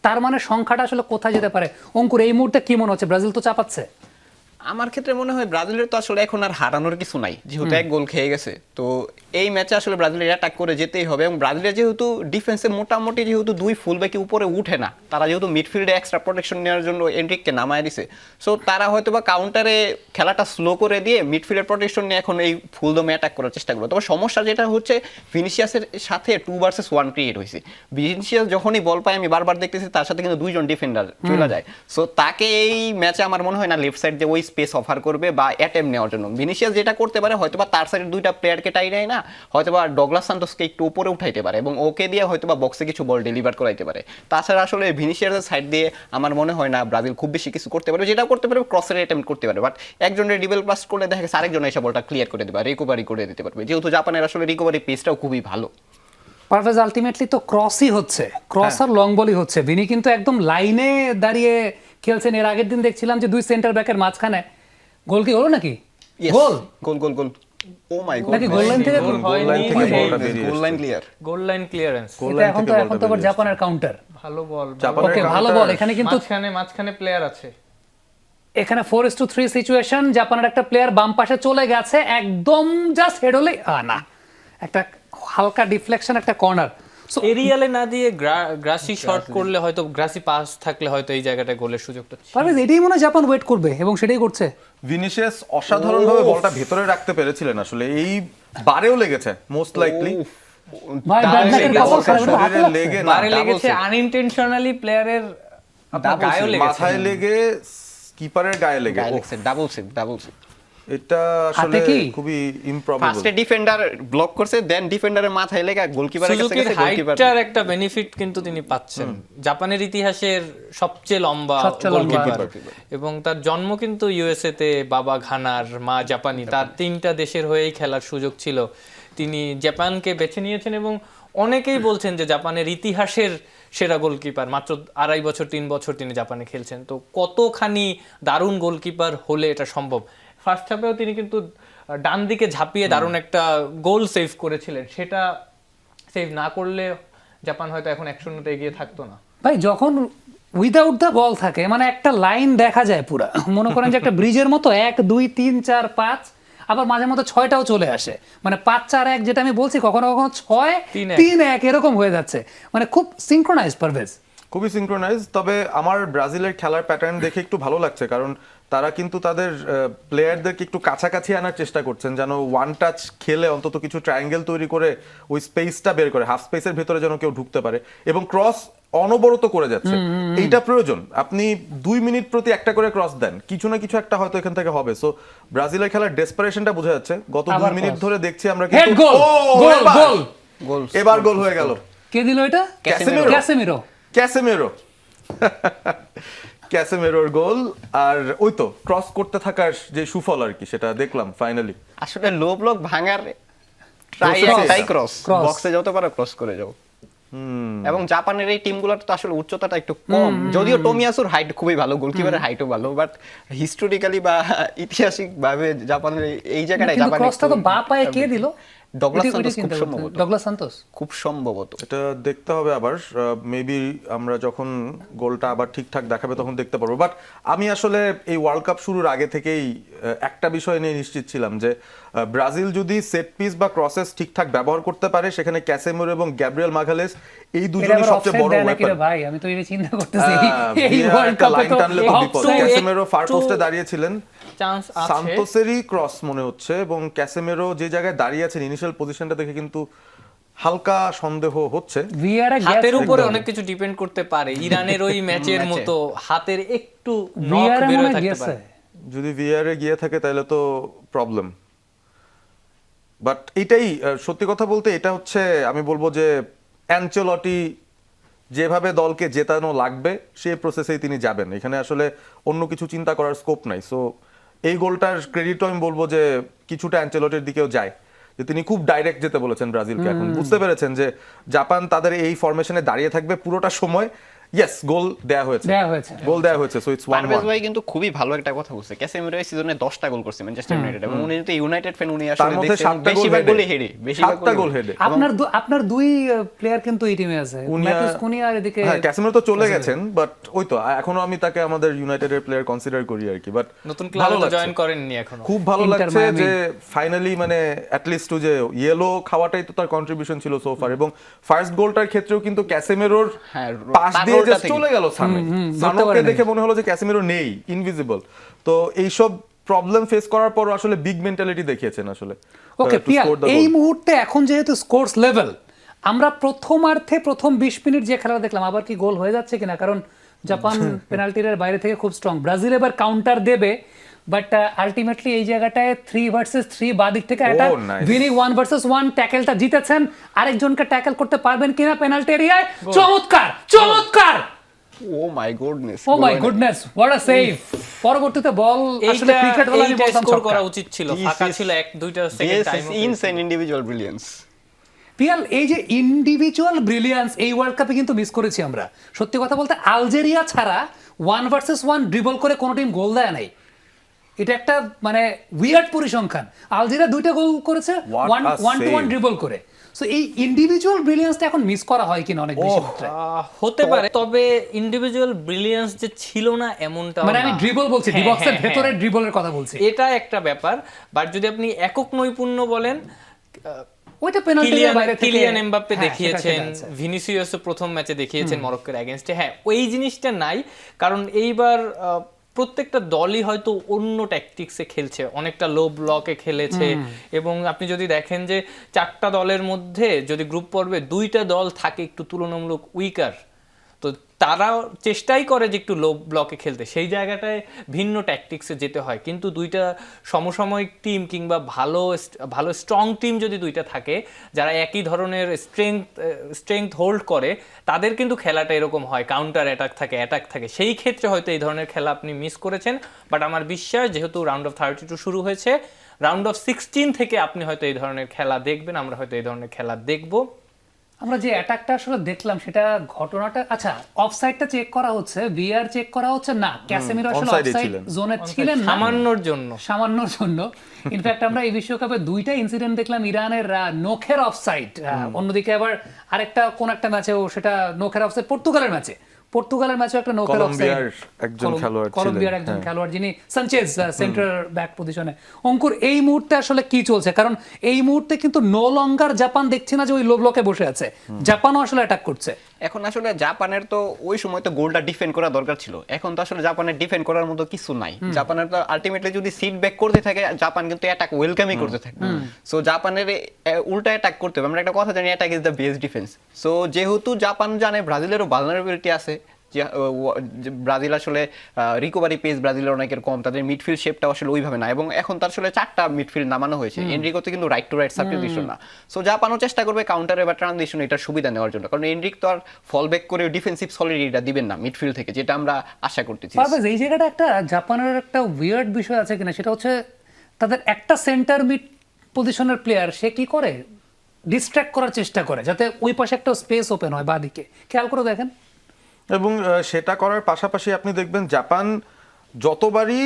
তার মানে সংখ্যাটা আসলে কোথায় যেতে পারে? অঙ্কুর, এই মুহূর্তে কি মনে হচ্ছে? ব্রাজিল তো চাপাচ্ছে। আমার ক্ষেত্রে মনে হয় ব্রাজিলের তো আসলে এখন আর হারানোর কিছু নাই, যেহেতু এক গোল খেয়ে গেছে। তো এই ম্যাচে আসলে ব্রাজিলের অ্যাটাক করে যেতেই হবে। এবং ব্রাজিলের যেহেতু ডিফেন্সে মোটামুটি যেহেতু দুই ফুলব্যাকি উপরে উঠে না, তারা যেহেতু মিডফিল্ডে এক্সট্রা প্রোটেকশন নেওয়ার জন্য এনরিককে নামায় দিছে, সো তারা হয়তো বা কাউন্টারে খেলাটা স্লো করে দিয়ে মিডফিল্ডের প্রোটেকশন নিয়ে এখন এই ফুলদমে অ্যাটাক করার চেষ্টা করবে। তবে সমস্যা যেটা হচ্ছে, ভিনিসিয়াসের সাথে 2 ভার্সেস 1 ক্রিয়েট হয়েছে। ভিনিসিয়াস যখনই বল পায়, আমি বারবার দেখতেছি তার সাথে কিন্তু দুইজন ডিফেন্ডার চলে যায়। সো তাকে এই ম্যাচে আমার মনে হয় না লেফট সাইড দিয়ে ওই স্পেস অফার করবে বা অ্যাটেম্প নেওয়ার জন্য। ভিনিসিয়াস যেটা করতে পারে, হয়তোবা তার সাইডের দুইটা প্লেয়ারকে টাই নেয় না, হয়তোবা ডগলাস সান্তোসকে একটু উপরে উঠাইতে পারে এবং ওকে দিয়ে হয়তোবা বক্সে কিছু বল ডেলিভার করাইতে পারে। তাছাড়া আসলে ভিনিসিয়াসের সাইড দিয়ে আমার মনে হয় না ব্রাজিল খুব বেশি কিছু করতে পারবে। যেটা করতে পারবে ক্রসের অ্যাটেম্প করতে পারে, বাট একজনের ড্রিবল পাস করলে দেখা গেছে আরেকজন এসে বলটা ক্লিয়ার করে দেবে, রিকভারি করে দিতে পারবে, যেহেতু জাপানের আসলে রিকভারি পেসটাও খুবই ভালো। পারভেজ, আলটিমেটলি তো ক্রসই হচ্ছে, ক্রস আর লং বলই হচ্ছে। ভিনি কিন্তু একদম লাইনে দাঁড়িয়ে খেলছেন। এর আগের দিন দেখছিলাম যে দুই সেন্টার ব্যাকের মাঝখানে গোল কি হলো নাকি? গোল গোল গোল গোল ও মাই গড, নাকি গোল লাইন থেকে? Goal line clear, goal line clearance. এখন তো আবার জাপানের কাউন্টার। ভালো বল জাপানের ওকে ভালো counter- বল, এখানে কিন্তু মাঝখানে প্লেয়ার আছে। এখানে 4:3 সিচুয়েশন, জাপানের একটা প্লেয়ার বাম পাশে চলে গেছে, একদম জাস্ট হেড হলে না, একটা হালকা ডিফ্লেকশন, একটা কর্নার। সো এরিয়ালে না দিয়ে গ্রাসি শট করলে হয়তো, গ্রাসি পাস থাকলে হয়তো এই জায়গাটায় গোলের সুযোগটা ছিল। পারভেজ, এটাই মনে হয় জাপান ওয়েট করবে এবং সেটাই করছে। ভিনিসিয়াস অসাধারণভাবে বলটা ভেতরে রাখতে পেরেছিলেন আসলে, এই বারেও লেগেছে মোস্ট লাইকলি। ভাই ব্যাডম্যানের কপাল খারাপ, এটা হাতে লাগছে। লেগে না, বারে লেগেছে আনইনটেনশনালি, প্লেয়ারের গায়েও লেগেছে। মাথায় লেগে, কিপারের গায়ে লেগে। ডাবল সেভ এটা আসলে হাতে কি? খুবই ইমপ্রবাবল। ফার্স্টে ডিফেন্ডার ব্লক করছে, দেন ডিফেন্ডারের মাথায় লেগে গোলকিপারের কাছে সুজুকির গেছে, গোলকিপার হাইটটার একটা বেনিফিট কিন্তু তিনি পাচ্ছেন। জাপানের ইতিহাসের সবচেয়ে লম্বা গোলকিপার, এবং তার জন্ম কিন্তু ইউএসএ তে, বাবা ঘানার, মা জাপানি, তার 3টা দেশের হয়েই খেলার সুযোগ ছিল। তিনি জাপানকে বেছে নিয়েছেন এবং অনেকেই বলছেন যে জাপানের ইতিহাসের সেরা গোলকিপার। মাত্র 2.5 বছর 3 বছর তিনি জাপানে খেলছেন, তো কতখানি দারুণ গোলকিপার হলে এটা সম্ভব। ফার্স্ট হাফেও তিনি কিন্তু ডান দিকে ঝাঁপিয়ে দারুণ একটা গোল সেভ করেছিলেন, সেটা সেভ না করলে জাপান হয়তো এখন 1-0 এগিয়ে থাকতো না। ভাই যখন উইদাউট দ্য বল থাকে, মানে একটা লাইন দেখা যায় পুরা, মনে করেন যে একটা ব্রিজের মতো 1 2 3 4 5, আবার মাঝে মধ্যে 6টাও চলে আসে, মানে 5 4 1 যেটা আমি বলছি, কখনো কখনো 6 3 1 এরকম হয়ে যাচ্ছে, মানে খুব সিনক্রোনাইজ। পারভেজ, খুবই সিনক্রোনাইজ। তবে আমার ব্রাজিলের খেলার প্যাটার্ন দেখে একটু ভালো লাগছে, কারণ তারা কিন্তু তাদের প্লেয়ারদেরকে একটু কাছাকাছি আনার চেষ্টা করছেন, যেন ওয়ান টাচ খেলে অন্তত কিছু ট্রায়াঙ্গেল তৈরি করে ওই স্পেসটা বের করে, হাফ স্পেসের ভেতরে যেন কেউ ঢুকতে পারে, এবং ক্রস অনবরত করে যাচ্ছে, এইটা প্রয়োজন। আপনি 2 মিনিট প্রতি একটা করে ক্রস দেন, কিছু না কিছু একটা হয়তো এখান থেকে হবে। সো ব্রাজিলের খেলার ডেসপারেশনটা বোঝা যাচ্ছে। গত 2 মিনিট ধরে দেখছি আমরা হেড কিন্তু গোল, গোল গোল, গোল এবার গোল হয়ে গেল। কে দিল এটা? ক্যাসেমিরো। ক্যাসেমেরোর গোল। আর ওই তো ক্রস করতে থাকার যে সুফল আর কি, সেটা দেখলাম ফাইনালি। আসলে লো ব্লক ভাঙার ট্রাই, Cross. একটাই ক্রস, Cross. বক্সে যত পারো ক্রস করে যাও। এবং জাপানের এই টিমগুলোর তো আসলে উচ্চতাটা একটু কম, যদিও টোমিয়াসুর হাইট খুবই ভালো, গোলকিপারের হাইটও ভালো, বাট হিস্টোরিক্যালি বা ঐতিহাসিক ভাবে জাপানের এই জায়গাটায় কিন্তু জাপান ক্রসটা তো বা পায়ে কে দিল? ডগলাস ওইটা সান্তোস খুব চিন্তা করতে হবে। সম্ভবত। ডগলাস সান্তোস খুব সম্ভবত এটা দেখতে হবে আবার, মেবি আমরা যখন গোলটা আবার ঠিকঠাক দেখাবে তখন দেখতে পারবো। বাট আমি আসলে এই ওয়ার্ল্ড কাপ শুরুর আগে থেকেই একটা বিষয় নিয়ে নিশ্চিত ছিলাম যে ব্রাজিল যদি সেট পিস বা ক্রসেস ঠিকঠাক ব্যবহার করতে পারে, সেখানে ক্যাসেমিরো এবং গ্যাব্রিয়েল মাগালেস এই দুজনই সবচেয়ে বড় ওয়েপন। ভাই আমি তো এটা চিন্তা করতেছি, এই ওয়ার্ল্ড একটা কাপে লাইন তো টানলে তো বিপদ। ক্যাসেমিরো ফার পোস্টে দাঁড়িয়েছিলেন, চান্স আছে, সান্তোসেরই ক্রস মনে হচ্ছে, এবং ক্যাসেমিরো যে জায়গায় দাঁড়িয়ে আছেন ইনিশিয়াল পজিশনটা দেখে কিন্তু হালকা সন্দেহ হচ্ছে। ভিআর হাতের উপরে অনেক কিছু ডিপেন্ড করতে পারে। ইরানের ওই ম্যাচের মতো হাতের একটু নখ ভিআর বের হয়ে মনে থাকতে গেছে। পারে। যদি ভিআরে গিয়ে থাকে তাহলে তো প্রবলেম। বাট এটাই সত্যি কথা বলতে, এটা হচ্ছে আমি বলবো যে অ্যানচেলটি যেভাবে দলকে জেতানো লাগবে সেই প্রসেসেই তিনি যাবেন, এখানে আসলে অন্য কিছু চিন্তা করার স্কোপ নাই। সো এই গোলটার ক্রেডিটও আমি বলবো যে কিছুটা অ্যানচেলটির দিকেও যায়, যে তিনি খুব ডাইরেক্ট যেতে বলেছেন ব্রাজিলকে। এখন বুঝতে পেরেছেন যে জাপান তাদের এই ফরমেশনে দাঁড়িয়ে থাকবে পুরোটা সময়। ইয়েস, গোল দেয়া হয়েছে, গোল দেয়া হয়েছে। So it's 1-1। পারভেজ ভাই কিন্তু খুবই ভালো একটা কথা বলছে। ক্যাসেমিরো এই সিজনে 10টা গোল করছে ম্যানচেস্টার ইউনাইটেড, এবং উনি যদি ইউনাইটেড ফ্যান, উনি আসলে তার মধ্যে দেখছেন 7টা বেশিরভাগ গোলই হেডে, বেশিরভাগ 7টা গোল হেডে। আপনার দুই প্লেয়ার কিন্তু এই টিমে আছে, ম্যাথিউস কুনিয়া আর এদিকে। হ্যাঁ, ক্যাসেমিরো তো চলে গেছেন, বাট ওই তো এখনো আমি তাকে আমাদের ইউনাইটেডের প্লেয়ার কনসিডার করি আর কি। বাট নতুন ক্লাবে তো জয়েন করেননি এখনো। খুব ভালো ইন্টার লাগছে মায়ামি। যে ফাইনালি মানে অ্যাট লিস্ট যে ইয়েলো খাওয়াটাই তো তার কন্ট্রিবিউশন ছিল সো ফার। এবং ফার্স্ট গোলটার ক্ষেত্রেও কিন্তু ক্যাসেমিরোর হ্যাঁ, পাস তার দিয়ে রোলটা জাস্ট থেকে। চলে গেল সামনে, সানোকে দেখে মনে হলো যে ক্যাসেমিরো নেই, ইনভিজিবল। তো এইসব প্রবলেম ফেস করার পর আসলে বিগ মেন্টালিটি দেখিয়েছেন আসলে। ওকে to পিয়া, score the এই goal. মুহূর্তে এখন যেহেতু স্কোরস লেভেল, আমরা প্রথমার্ধে প্রথম 20 মিনিট যে খেলা দেখলাম, আবার কি গোল হয়ে যাচ্ছে কিনা, কারণ জাপান পেনাল্টির বাইরে থেকে খুব স্ট্রং, ব্রাজিল এবার কাউন্টার দেবে, বাট আলটিমেটলি এই জায়গাটায় 3 ভার্সেস 3 বাদিক থেকে একটা nice. ভিনি 1 ভার্সেস 1 ট্যাকেলটা জিতেছেন, আরেকজনকে ট্যাকেল করতে পারবেন কিনা পেনাল্টি এরিয়ায়। চমৎকার চমৎকার, oh my goodness, oh my goodness, what a save. পরবর্তীতে বল আসলে ক্রিকেট বলা আমি বলতাম স্কোর ছক্কা। করা উচিত ছিল, ফাঁকা ছিল 1-2টা second time. Insane individual brilliance. Piyal, এই যে ইন্ডিভিজুয়াল ব্রিলিয়ান্স এই ওয়ার্ল্ড কাপে কিন্তু মিস করেছি আমরা। সত্যি কথা বলতে আলজেরিয়া ছাড়া 1 ভার্সেস 1 ড্রিবল করে কোনো টিম গোল দেয় নাই। এটা একটা মানে উইয়ার্ড পরিসংখ্যান। আলজেরিয়া 2টা গোল করেছে What a 1-1 save. ড্রিবল করে। সো এই ইন্ডিভিজুয়াল ব্রিলিয়ান্সটা এখন মিস করা হয় কিনা অনেক বেশি ক্ষেত্রে? হতে পারে, তবে ইন্ডিভিজুয়াল ব্রিলিয়ান্স যে ছিল না এমনটা মানে আমি ড্রিবল বলছি, ডিবক্সের ভেতরে ড্রিবলের কথা বলছি। এটা একটা ব্যাপার, বাট যদি আপনি একক নৈপুণ্য বলেন, ওইটা পেনাল্টির বাইরে থেকে কিলিয়ান এমবাপ্পে হ্যাঁ, দেখিয়েছেন, সেটা আছে। ভিনিসিয়াস প্রথম ম্যাচে দেখিয়েছেন মরক্কোর এগেইনস্টে। হ্যাঁ, ওই জিনিসটা নাই, কারণ এইবার প্রত্যেকটা দলই হয়তো অন্য ট্যাকটিক্সে খেলছে, অনেকটা লো ব্লকে খেলেছে। এবং আপনি যদি দেখেন যে 4টা দলের মধ্যে যদি গ্রুপ পর্বে 2টা দল থাকে একটু তুলনামূলক উইকার, তো তারা চেষ্টাই করে যে একটু লো ব্লকে খেলতে, সেই জায়গাটায় ভিন্ন ট্যাকটিক্সে যেতে হয়। কিন্তু 2টা সমসাময়িক টিম কিংবা ভালো স্ট্রং টিম যদি 2টা থাকে, যারা একই ধরনের স্ট্রেংথ হোল্ড করে, তাদের কিন্তু খেলাটা এরকম হয়, কাউন্টার অ্যাটাক থাকে। সেই ক্ষেত্রে হয়তো এই ধরনের খেলা আপনি মিস করেছেন। বাট আমার বিশ্বাস, যেহেতু রাউন্ড অফ 32 শুরু হয়েছে, রাউন্ড অফ 16 থেকে আপনি হয়তো এই ধরনের খেলা দেখবেন, আমরা হয়তো এই ধরনের খেলা দেখবো। আমরা যে অ্যাটাকটা আসলে দেখলাম, সেটা ঘটনাটা আচ্ছা অফসাইডটা চেক করা হচ্ছে, ভিআর চেক করা হচ্ছে না, ক্যাসেমিরো আসলে offside-এ অফসাইড ছিলেন। জোনে ছিলেন না সামান্যর জন্য। সামান্যর জন্য। ইনফ্যাক্ট আমরা এই বিশ্বকাপে 2টা ইনসিডেন্ট দেখলাম, ইরানের নখের অফসাইড, অন্যদিকে আবার আরেকটা কোন একটা ম্যাচেও সেটা নখের অফসাইড, পর্তুগালের ম্যাচে একটা নখের অফসাইড, কলম্বিয়ার একজন খেলোয়াড় ছিলেন। কলম্বিয়ার একজন খেলোয়াড় যিনি সানচেজ, সেন্ট্রাল ব্যাক পজিশনে। অঙ্কুর, এই মুহূর্তে আসলে কি চলছে? কারণ এই মুহূর্তে কিন্তু নো লঙ্গার জাপান দেখছি না যে ওই লো ব্লকে বসে আছে, জাপানও আসলে অ্যাটাক করছে। এখন আসলে জাপানের তো ওই সময় তো গোলটা ডিফেন্ড করা দরকার ছিল, এখন তো আসলে জাপানের ডিফেন্ড করার মতো কিছু নাই। জাপানের তো আলটিমেটলি যদি সিট ব্যাক করতে থাকে, জাপান কিন্তু অ্যাটাক ওয়েলকামই করতে থাকে। সো জাপানের উল্টা অ্যাটাক করতে হবে। আমরা একটা কথা জানি, attack is the best defence. So যেহেতু জাপান জানে ব্রাজিলেরও ভালনারেবিলিটি আছে, যে ব্রাজিল আসলে রিকভারি পেস ব্রাজিলের অনেকের কম, তাদের মিডফিল্ড শেপটা আসলে ওইভাবে না, এবং এখন তার আসলে 4টা মিডফিল্ড নামানো হয়েছে, এনরিকোতে কিন্তু রাইট টু রাইট সাবস্টিটিউশন না। সো জাপানও চেষ্টা করবে কাউন্টারে বা ট্রানজিশন এটার সুবিধা নেওয়ার জন্য, কারণ এনরিক তো আর ফল ব্যাক করে ডিফেন্সিভ সলিডিটিটা দিবেন না মিডফিল্ড থেকে, যেটা আমরা আশা করতেছি। পারভেজ, এই জায়গাটা একটা জাপানের একটা উইয়ার্ড বিষয় আছে কিনা, সেটা হচ্ছে তাদের একটা সেন্টার মিড পজিশনের প্লেয়ার, সে কি করে ডিস্ট্র্যাক্ট করার চেষ্টা করে যাতে ওই পাশে একটা স্পেস ওপেন হয় বাঁদিকে। খেয়াল করে দেখেন। এবং সেটা করার পাশাপাশি আপনি দেখবেন জাপান যতবারই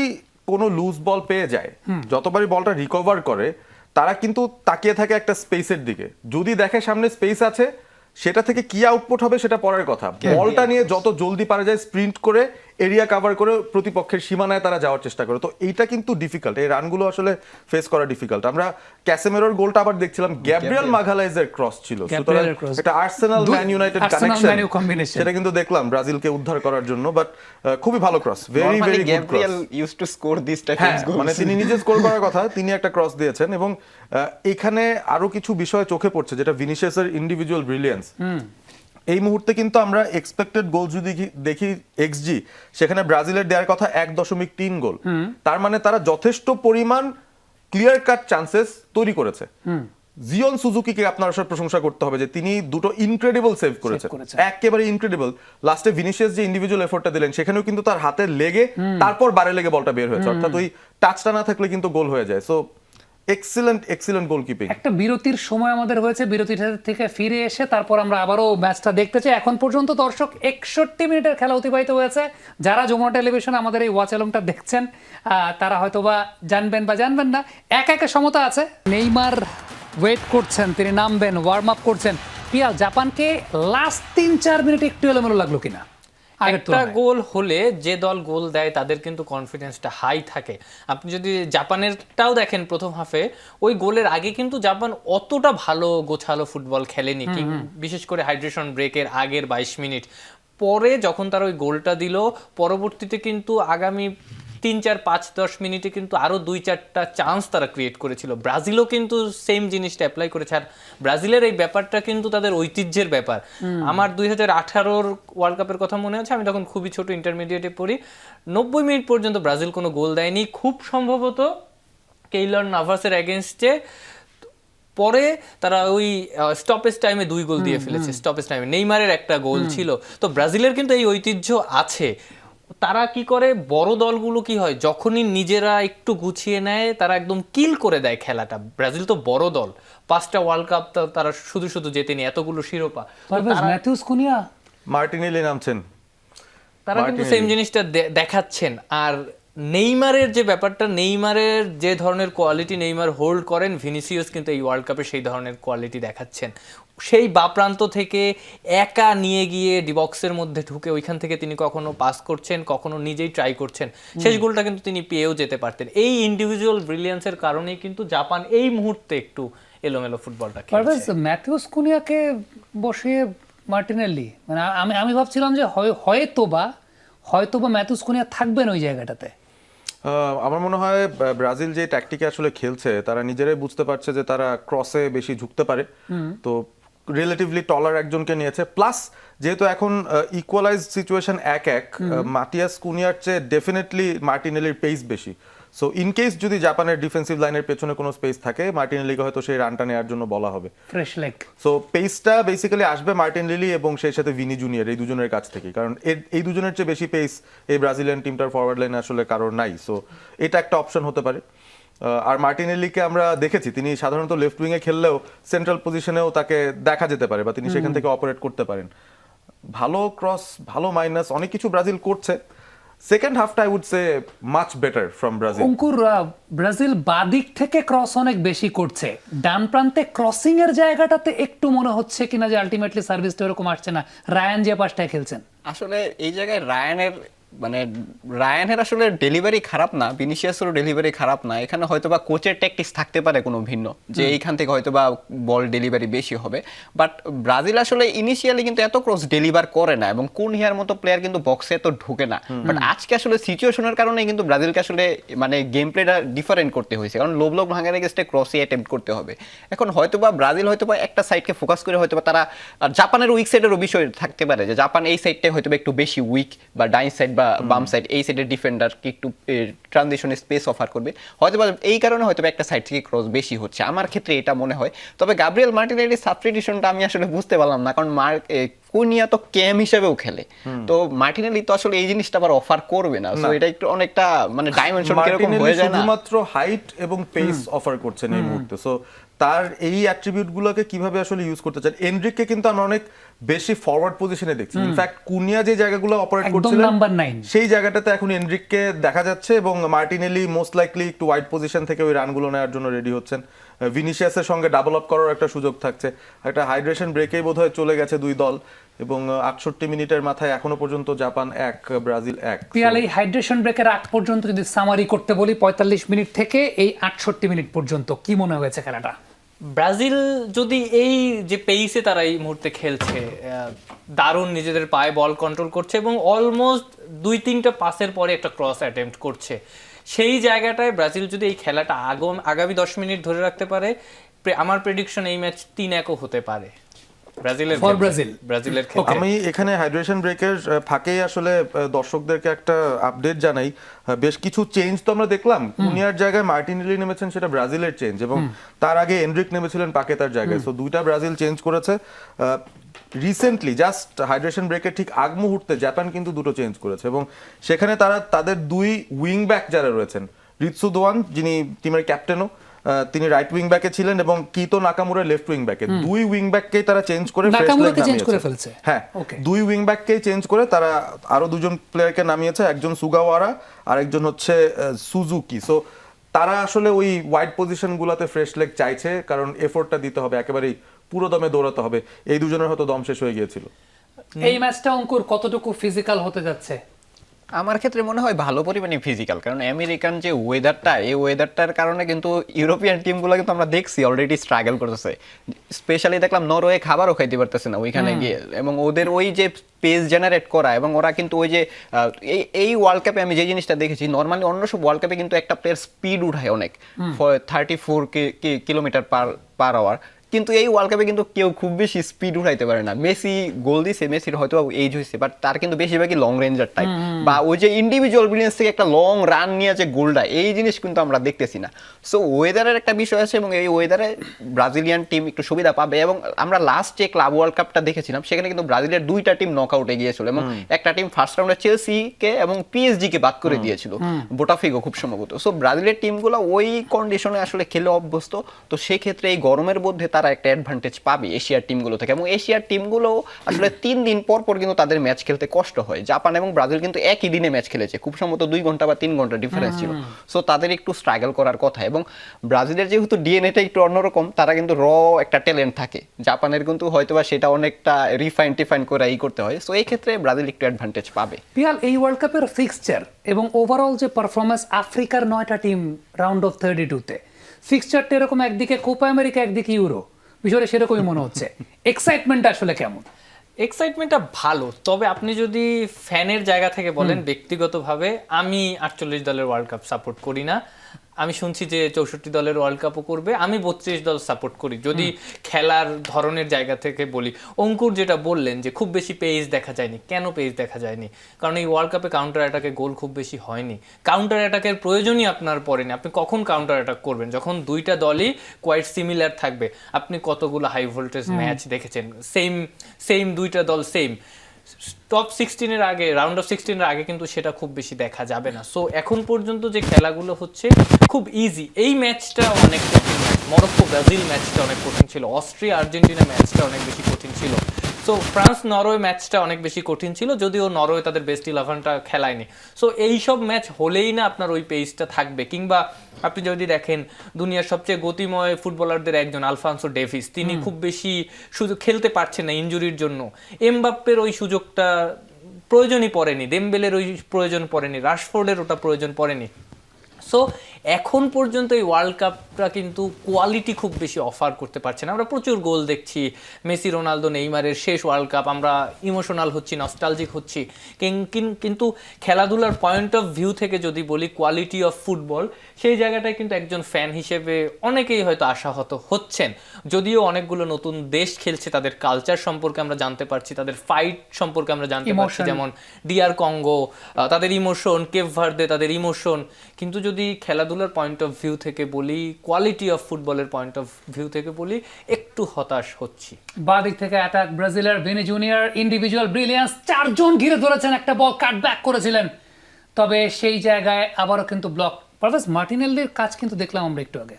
কোনো লুজ বল পেয়ে যায়, যতবারই বলটা রিকভার করে, তারা কিন্তু তাকিয়ে থাকে একটা স্পেসের দিকে। যদি দেখে সামনে স্পেস আছে, সেটা থেকে কি আউটপুট হবে সেটা পরের কথা। বলটা নিয়ে যত জলদি পারা যায় স্প্রিন্ট করে এরিয়া কভার করে প্রতিপক্ষের সীমানায় তারা যাওয়ার চেষ্টা করে। তো এইটা কিন্তু ডিফিকাল্ট, এই রানগুলো আসলে ফেস করা ডিফিকাল্ট। আমরা ক্যাসেমেরোর গোলটা আবার দেখছিলাম, গ্যাব্রিয়েল মাগালাইজের ক্রস ছিল, সুতরাং এটা আর্সেনাল ম্যান ইউনাইটেড কানেকশন, সেটা কিন্তু দেখলাম ব্রাজিলকে উদ্ধার করার জন্য। বাট খুবই ভালো cross, very very good cross. Gabriel used to score this type of goals, মানে তিনি নিজে স্কোর করার কথা, তিনি একটা ক্রস দিয়েছেন। এবং এখানে আরো কিছু বিষয় চোখে পড়ছে, যেটা ভিনিসিয়াসের ইন্ডিভিজুয়াল ব্রিলিয়ান্স। এই মুহূর্তে কিন্তু আমরা এক্সপেক্টেড গোল যদি দেখি এক্সজি, সেখানে ব্রাজিলের দেওয়ার কথা 1.3 গোল। তার মানে তারা যথেষ্ট পরিমাণ ক্লিয়ার কাট চান্সেস তৈরি করেছে। জিওন সুজুকিকে আপনার আসলে প্রশংসা করতে হবে যে তিনি দুটো ইনক্রেডিবল সেভ করেছেন, একেবারে ইনক্রেডিবল। লাস্টে ভিনিসিয়াস যে ইন্ডিভিজুয়াল এফোর্টটা দিলেন, সেখানেও কিন্তু তার হাতে লেগে তারপর বারে লেগে বলটা বের হয়েছে, অর্থাৎ ওই টাচটা না থাকলে কিন্তু গোল হয়ে যায়। সো এক্সিলেন্ট গোলকিপিং। একটা বিরতির সময় আমাদের হয়েছে, বিরতি থেকে ফিরে এসে তারপর আমরা আবারও ম্যাচটা দেখতে চাই। এখন পর্যন্ত দর্শক 61 মিনিটের খেলা অতিবাহিত হয়েছে। যারা যমুনা টেলিভিশন আমাদের এই ওয়াচ অ্যালংটা দেখছেন, তারা হয়তোবা জানবেন বা জানবেন না, একা সমতা আছে। নেইমার ওয়েট করছেন, তিনি নামবেন, ওয়ার্ম আপ করছেন। পিয়াল, জাপানকে লাস্ট 3-4 মিনিট একটু এলোমেলো লাগলো কিনা? একটা গোল হলে যে দল গোল দেয় তাদের কিন্তু কনফিডেন্সটা হাই থাকে। আপনি যদি জাপানেরটাও দেখেন, প্রথম হাফে ওই গোলের আগে কিন্তু জাপান অতটা ভালো গোছালো ফুটবল খেলেনি, বিশেষ করে হাইড্রেশন ব্রেকের আগের 22 মিনিট পরে যখন তারা ওই গোলটা দিল, পরবর্তীতে কিন্তু আগামী 3-4-5-10 মিনিটে কিন্তু আরো 2-4টা চান্স তারা ক্রিয়েট করেছিল। ব্রাজিলও কিন্তু সেম জিনিসটা অ্যাপ্লাই করেছে। আর ব্রাজিলের এই ব্যাপারটা কিন্তু তাদের ঐতিহ্যের ব্যাপার। আমার 2018 ওয়ার্ল্ড কাপের কথা মনে আছে, আমি তখন খুবই ছোট, ইন্টারমিডিয়েটে পড়ি। 90 মিনিট পর্যন্ত ব্রাজিল কোনো গোল দেয়নি, খুব সম্ভবত কেইলর নাভাসের এগেনস্টে। পরে তারা ওই স্টপেজ টাইমে 2 গোল দিয়ে ফেলেছে। স্টপেজ টাইমে নেইমারের একটা গোল ছিল। তো ব্রাজিলের কিন্তু এই ঐতিহ্য আছে। তারা কি করে, বড় দলগুলো কি হয়, যখনই নিজেরা একটু গুছিয়ে নেয় তারা একদম কিল করে দেয় খেলাটা। ব্রাজিল তো বড় দল, 5টা ওয়ার্ল্ড কাপ তারা শুধু জেতেনি, এতগুলো শিরোপা। ম্যাথিউস কুনিয়া, মার্টিনেলি নামছেন, তারা কিন্তু সেম জিনিসটা দেখাচ্ছেন। আর নেইমারের যে ব্যাপারটা, নেইমারের যে ধরনের কোয়ালিটি নেইমার হোল্ড করেন, ভিনিসিয়াস কিন্তু এই ওয়ার্ল্ড কাপে সেই ধরনের কোয়ালিটি দেখাচ্ছেন। সেই বা প্রান্ত থেকে একা নিয়ে গিয়ে ডিবক্সের মধ্যে ঢুকে ওইখান থেকে তিনি কখনো পাস করছেন, কখনো নিজেই ট্রাই করছেন। শেষ গোলটা কিন্তু তিনি পেয়েও যেতে পারতেন। এই ইন্ডিভিজুয়াল ব্রিলিয়ান্সের কারণেই কিন্তু জাপান এই মুহূর্তে একটু এলোমেলো ফুটবলটা পারভেজ, খেলছে। ম্যাথিউস কুনিয়াকে বসিয়ে মার্টিনেল্লি, মানে আমি ভাবছিলাম যে হয়তোবা ম্যাথিউস কুনিয়া থাকবেন ওই জায়গাটাতে। আমার মনে হয় ব্রাজিল যে ট্যাকটিকে আসলে খেলছে তারা নিজেরাই বুঝতে পারছে যে তারা ক্রসে বেশি ঝুঁকতে পারে, তো রিলেটিভলি টলার একজনকে নিয়েছে। প্লাস যেহেতু এখন ইকুয়ালাইজ সিচুয়েশন 1-1, মাটিয়াস কুনিয়ার চেয়ে ডেফিনেটলি মার্টিনেলির পেস বেশি। সো ইন কেস যদি জাপানের ডিফেন্সিভ লাইনের পেছনে কোনো স্পেস থাকে, মার্টিনেলিকে হয়তো সেই রানটা নেওয়ার জন্য বলা হবে। Fresh leg. সো পেসটা বেসিক্যালি আসবে মার্টিনেলি এবং সেই সাথে ভিনি জুনিয়র, এই দুজনের কাছ থেকে, কারণ এই দুজনের চেয়ে বেশি পেস এই ব্রাজিলিয়ান টিমটার ফরওয়ার্ড লাইনে আসলে কারোর নাই। সো এটা একটা অপশন হতে পারে। আর মার্টিনেলিকে আমরা দেখেছি তিনি সাধারণত লেফট উইংয়ে খেললেও সেন্ট্রাল পজিশনেও তাকে দেখা যেতে পারে বা তিনি সেখান থেকে অপারেট করতে পারেন। ভালো ক্রস, ভালো মাইনাস, অনেক কিছু ব্রাজিল করছে। সেকেন্ড হাফটা I would say much better from Brazil. Ankur, Brazil বাদিক থেকে ক্রস অনেক বেশি করছে, ডান প্রান্তে ক্রসিং এর জায়গাটাতে একটু মনে হচ্ছে কিনা যে আলটিমেটলি সার্ভিসটা এরকম আসছে না। রায়ান যে পাশটায় খেলছেন, আসলে এই জায়গায় রায়ানের আসলে ডেলিভারি খারাপ না, ভিনিসিয়াসেরও ডেলিভারি খারাপ না। এখানে হয়তোবা কোচের ট্যাকটিক্স থাকতে পারে কোনো ভিন্ন, যে এইখান থেকে হয়তোবা বল ডেলিভারি বেশি হবে। বাট ব্রাজিল আসলে ইনিশিয়ালি কিন্তু এত ক্রস ডেলিভার করে না এবং কুনহিয়ার মতো প্লেয়ার কিন্তু বক্সে এত ঢুকে না। বাট আজকে আসলে সিচুয়েশনের কারণে কিন্তু ব্রাজিলকে আসলে মানে গেম প্লেটা ডিফারেন্ট করতে হয়েছে, কারণ লো ব্লক ভাঙার এগেইনস্টে ক্রসই অ্যাটেম্প্ট করতে হবে। এখন হয়তোবা ব্রাজিল হয়তোবা একটা সাইডকে ফোকাস করে হয়তোবা তারা, আর জাপানের উইক সাইডেরও বিষয় থাকতে পারে যে জাপান এই সাইডটাই হয়তোবা একটু বেশি উইক, বা ডাইন সাইড বা বাম সাইড, এই সাইডের ডিফেন্ডারকে একটু ট্রানজিশনে স্পেস অফার করবে হয়তোবা, এই কারণে হয়তোবা একটা সাইড থেকে ক্রস বেশি হচ্ছে, আমার ক্ষেত্রে এটা মনে হয়। তবে গাব্রিয়েল মার্টিনেলির সাবস্টিটিউশনটা আমি আসলে বুঝতে পারলাম না, কারণ কুনিয়া তো ক্যাম হিসেবেও খেলে, তো মার্টিনেলি তো আসলে এই জিনিসটা আবার অফার করবে না। সো এটা একটু অনেকটা মানে ডাইমেনশন কিরকম হয়ে যায় না, শুধুমাত্র হাইট এবং পেস অফার করছেন এই মুহূর্তে। সো তার এই অ্যাট্রিবিউট গুলোকে কিভাবে আসলে ইউজ করতে চান। এনরিককে কিন্তু আমরা অনেক বেশি ফরওয়ার্ড পজিশনে দেখছি, ইনফ্যাক্ট কুনিয়া যে জায়গাগুলো অপারেট করছিলেন নাম্বার 9 সেই জায়গাটাতে এখন এনরিককে দেখা যাচ্ছে, এবং মার্টিনেলি মোস্ট লাইকলি একটু ওয়াইড পজিশন থেকে ওই রানগুলো নেওয়ার জন্য রেডি হচ্ছেন। ভিনিসিয়াসের সঙ্গে ডাবল আপ করার একটা সুযোগ থাকছে। একটা হাইড্রেশন ব্রেকেই বোধহয় চলে গেছে দুই দল, এবং 68 মিনিটের মাথায় এখনো পর্যন্ত জাপান 1 ব্রাজিল 1। পিয়াল, এই হাইড্রেশন ব্রেকের আগ পর্যন্ত যদি সামারি করতে বলি, 45 মিনিট থেকে এই 68 মিনিট পর্যন্ত কি মনে হয়েছে খেলাটা? ব্রাজিল যদি এই যে পেইসে তারা এই মুহূর্তে খেলছে, দারুণ নিজেদের পায়ে বল কন্ট্রোল করছে এবং অলমোস্ট 2-3টা পাসের পরে একটা ক্রস অ্যাটেম্প্ট করছে, সেই জায়গাটায় ব্রাজিল যদি এই খেলাটা আগামী 10 মিনিট ধরে রাখতে পারে, আমার প্রেডিকশন এই ম্যাচ 3-1 হতে পারে ব্রাজিলের ক্ষেত্রে। আমি এখানে হাইড্রেশন ব্রেকের ফাঁকেই আসলে দর্শকদেরকে একটা আপডেট জানাই। বেশ কিছু চেঞ্জ তো আমরা দেখলাম। কুনিয়ার জায়গায় মার্টিনেলি নেমেছেন, সেটা ব্রাজিলের চেঞ্জ, এবং তার আগে এনরিক নেমেছিলেন পাকেতার জায়গায়। সো দুইটা ব্রাজিল চেঞ্জ করেছে রিসেন্টলি, জাস্ট হাইড্রেশন ব্রেকের ঠিক আগ মুহূর্তে জাপান কিন্তু দুটো চেঞ্জ করেছে, এবং সেখানে তারা তাদের দুই উইং ব্যাক যারা রয়েছেন, রিৎসু দোয়ান যিনি টিমের ক্যাপ্টেনও, তিনি রাইট উইং ব্যাকে ছিলেন, এবং কিতো নাকামুরা লেফট উইং ব্যাকে, দুই উইং ব্যাককেই তারা চেঞ্জ করে ফেলছে। হ্যাঁ, দুই উইং ব্যাককেই চেঞ্জ করে তারা আরো দুজন প্লেয়ারকে নামিয়েছে, একজন সুগাওয়ারা আর একজন হচ্ছে সুজুকি। সো তারা আসলে ওই ওয়াইড পজিশন গুলাতে ফ্রেশ লেগ চাইছে, কারণ এফোর্টটা দিতে হবে, একেবারেই পুরো দমে দৌড়াতে হবে। এই দুজনের হয়তো দম শেষ হয়ে গিয়েছিল। এই ম্যাচটা অঙ্কুর কতটুকু ফিজিক্যাল হতে যাচ্ছে? আমার ক্ষেত্রে মনে হয় ভালো পরিমাণে ফিজিক্যাল, কারণ আমেরিকান যে ওয়েদারটা, এই ওয়েদারটার কারণে কিন্তু ইউরোপিয়ান টিমগুলো কিন্তু আমরা দেখছি অলরেডি স্ট্রাগল করতেছে। স্পেশালি দেখলাম নরওয়ে খাবারও খাইতে পারতেছে না ওইখানে গিয়ে, এবং ওদের ওই যে পেস জেনারেট করা, এবং ওরা কিন্তু ওই যে এই ওয়ার্ল্ড কাপে আমি যে জিনিসটা দেখেছি, নর্মালি অন্য সব ওয়ার্ল্ড কাপে কিন্তু একটা প্লেয়ার স্পিড উঠায় অনেক, 34 কিলোমিটার পার আওয়ার, কিন্তু এই ওয়ার্ল্ড কাপে কিন্তু কেউ খুব বেশি স্পিড উঠাইতে পারে না। মেসি গোল দিছে, মেসির হয়তো এজ হয়েছে, বাট তার কিন্তু বেশিরভাগই লং রেঞ্জার টাইপ, বা ওই যে ইন্ডিভিজুয়াল ব্রিলিয়েন্স থেকে একটা লং রান নিয়ে যে গোলটা, এই জিনিস কিন্তু আমরা দেখতেছি না। সো ওয়েদারের একটা বিষয় আছে, এবং এই ওয়েদারে ব্রাজিলিয়ান টিম একটু সুবিধা পাবে। এবং আমরা লাস্ট যে ক্লাব ওয়ার্ল্ড কাপটা দেখেছিলাম, সেখানে কিন্তু ব্রাজিলের দুইটা টিম নক আউটে গিয়েছিল, এবং একটা টিম ফার্স্ট রাউন্ডে চেলসিকে এবং পিএসজিকে বাদ করে দিয়েছিল, বোটাফিগো খুব সম্ভবত। সো ব্রাজিলের টিমগুলো ওই কন্ডিশনে আসলে খেলে অভ্যস্ত, তো সেক্ষেত্রে এই গরমের মধ্যে তারা তারা একটা অ্যাডভান্টেজ পাবে এশিয়ার টিমগুলো থেকে, এবং এশিয়ার টিমগুলো আসলে 3 দিন পর পর কিন্তু তাদের ম্যাচ খেলতে কষ্ট হয়। জাপান এবং ব্রাজিল কিন্তু একই দিনে ম্যাচ খেলেছে, খুব সম্ভবত 2 ঘন্টা বা 3 ঘন্টা ডিফারেন্স ছিল। সো তাদের একটু স্ট্রাগল করার কথা, এবং ব্রাজিলের যেহেতু ডিএনএটা একটু অন্যরকম, তারা কিন্তু একটা ট্যালেন্ট থাকে। জাপানের কিন্তু হয়তোবা সেটা অনেকটা টিফাইন করে করতে হয়। সো এই ক্ষেত্রে ব্রাজিল একটু অ্যাডভান্টেজ পাবে। পিয়াল, এই ওয়ার্ল্ড কাপের ফিক্সচার এবং ওভারঅল যে পারফরমেন্স আফ্রিকার 9টা টিম রাউন্ড অফ 32-তে, ফিক্সচারটা এরকম, একদিকে কোপা আমেরিকা একদিকে ইউরো, বিষয়টা সেরকমই মনে হচ্ছে। এক্সাইটমেন্ট আসলে কেমন? এক্সাইটমেন্টটা ভালো, তবে আপনি যদি ফ্যানের জায়গা থেকে বলেন, ব্যক্তিগতভাবে আমি 48 দলের ওয়ার্ল্ড কাপ সাপোর্ট করি না। আমি শুনছি যে 64 দলের ওয়ার্ল্ড কাপও করবে, আমি 32 দল সাপোর্ট করি যদি খেলার ধরনের জায়গা থেকে বলি। অঙ্কুর যেটা বললেন যে খুব বেশি পেস দেখা যায়নি, কেন পেস দেখা যায়নি? কারণ এই ওয়ার্ল্ড কাপে কাউন্টার অ্যাটাকে গোল খুব বেশি হয়নি, কাউন্টার অ্যাটাকের প্রয়োজনই আপনার পড়েনি। আপনি কখন কাউন্টার অ্যাটাক করবেন? যখন দুইটা দলই কোয়াইট সিমিলার থাকবে। আপনি কতগুলো হাই ভোল্টেজ ম্যাচ দেখেছেন, সেম দুইটা দল সেম। টপ 16-এর আগে, রাউন্ড অফ 16-এর আগে কিন্তু সেটা খুব বেশি দেখা যাবে না। সো এখন পর্যন্ত যে খেলাগুলো হচ্ছে খুব ইজি। এই ম্যাচটা অনেক কঠিন ম্যাচ, মরক্কো ব্রাজিল ম্যাচটা অনেক কঠিন ছিল, অস্ট্রিয়া আর্জেন্টিনা ম্যাচটা অনেক বেশি কঠিন ছিল, সো ফ্রান্স নরওয়ে ম্যাচটা অনেক বেশি কঠিন ছিল, যদিও নরওয়ে তাদের বেস্ট 11টা খেলায়নি। সো এইসব ম্যাচ হলেই না আপনার ওই পেসটা থাকবে। কিংবা আপনি যদি দেখেন দুনিয়ার সবচেয়ে গতিময় ফুটবলারদের একজন আলফান্সো ডেভিস, তিনি খুব বেশি সুযোগ খেলতে পারছেন না ইনজুরির জন্য। এমবাপ্পের ওই সুযোগটা প্রয়োজনই পড়েনি, দেমবেলের ওই প্রয়োজন পড়েনি, রাশফোর্ডের ওটা প্রয়োজন পড়েনি। সো এখন পর্যন্ত এই ওয়ার্ল্ড কাপটা কিন্তু কোয়ালিটি খুব বেশি অফার করতে পারছে না। আমরা প্রচুর গোল দেখছি, মেসি রোনালদো নেইমারের শেষ ওয়ার্ল্ড কাপ, আমরা ইমোশনাল হচ্ছি, নস্টালজিক হচ্ছি, কিন্তু খেলাধুলার পয়েন্ট অফ ভিউ থেকে যদি বলি কোয়ালিটি অফ ফুটবল, সেই জায়গাটায় কিন্তু একজন ফ্যান হিসেবে অনেকেই হয়তো আশাহত হচ্ছেন। যদিও অনেকগুলো নতুন দেশ খেলছে, তাদের কালচার সম্পর্কে আমরা জানতে পারছি, তাদের ফাইট সম্পর্কে আমরা জানতে পারছি, যেমন ডিআর কঙ্গো, তাদের ইমোশন, কেপ ভার্দে তাদের ইমোশন। কিন্তু যদি খেলাধুলার পয়েন্ট অফ ভিউ থেকে বলি, কোয়ালিটি অফ ফুটবলের পয়েন্ট অফ ভিউ থেকে বলি, একটু হতাশ হচ্ছি। বাঁ দিক থেকে অ্যাটাক ব্রাজিলের ভিনি জুনিয়র, ইন্ডিভিজুয়াল ব্রিলিয়ান্স, 4 জন ঘিরে ধরেছেন, একটা বল কাট ব্যাক করেছিলেন, তবে সেই জায়গায় আবারও কিন্তু ব্লক। পারভেজ, মার্টিনেল্লির কাজ কিন্তু দেখলাম আমরা একটু আগে।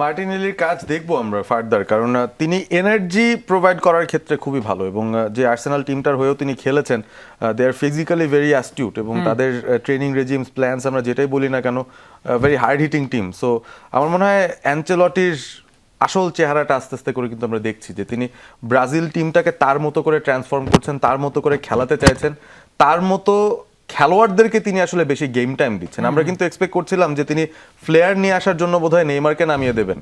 মার্টিনেলির কাজ দেখবো আমরা ফার্দার, কারণ তিনি এনার্জি প্রোভাইড করার ক্ষেত্রে খুবই ভালো, এবং যে আর্সেনাল টিমটার হয়েও তিনি খেলেছেন, দে আর ফিজিক্যালি ভেরি অ্যাস্টিউট, এবং তাদের ট্রেনিং রেজিমস, প্ল্যানস, আমরা যেটাই বলি না কেন, very hard hitting team. So আমার মনে হয় অ্যানচেলটির আসল চেহারাটা আস্তে আস্তে করে কিন্তু আমরা দেখছি, যে তিনি ব্রাজিল টিমটাকে তার মতো করে ট্রান্সফর্ম করছেন, তার মতো করে খেলাতে চাইছেন, তার মতো খেলোয়াড়দেরকে তিনি আসলে বেশি গেম টাইম দিচ্ছেন। আমরা কিন্তু এক্সপেক্ট করছিলাম যে তিনি ফ্লেয়ার নিয়ে আসার জন্য বোধহয় নেইমারকে নামিয়ে দেবেন,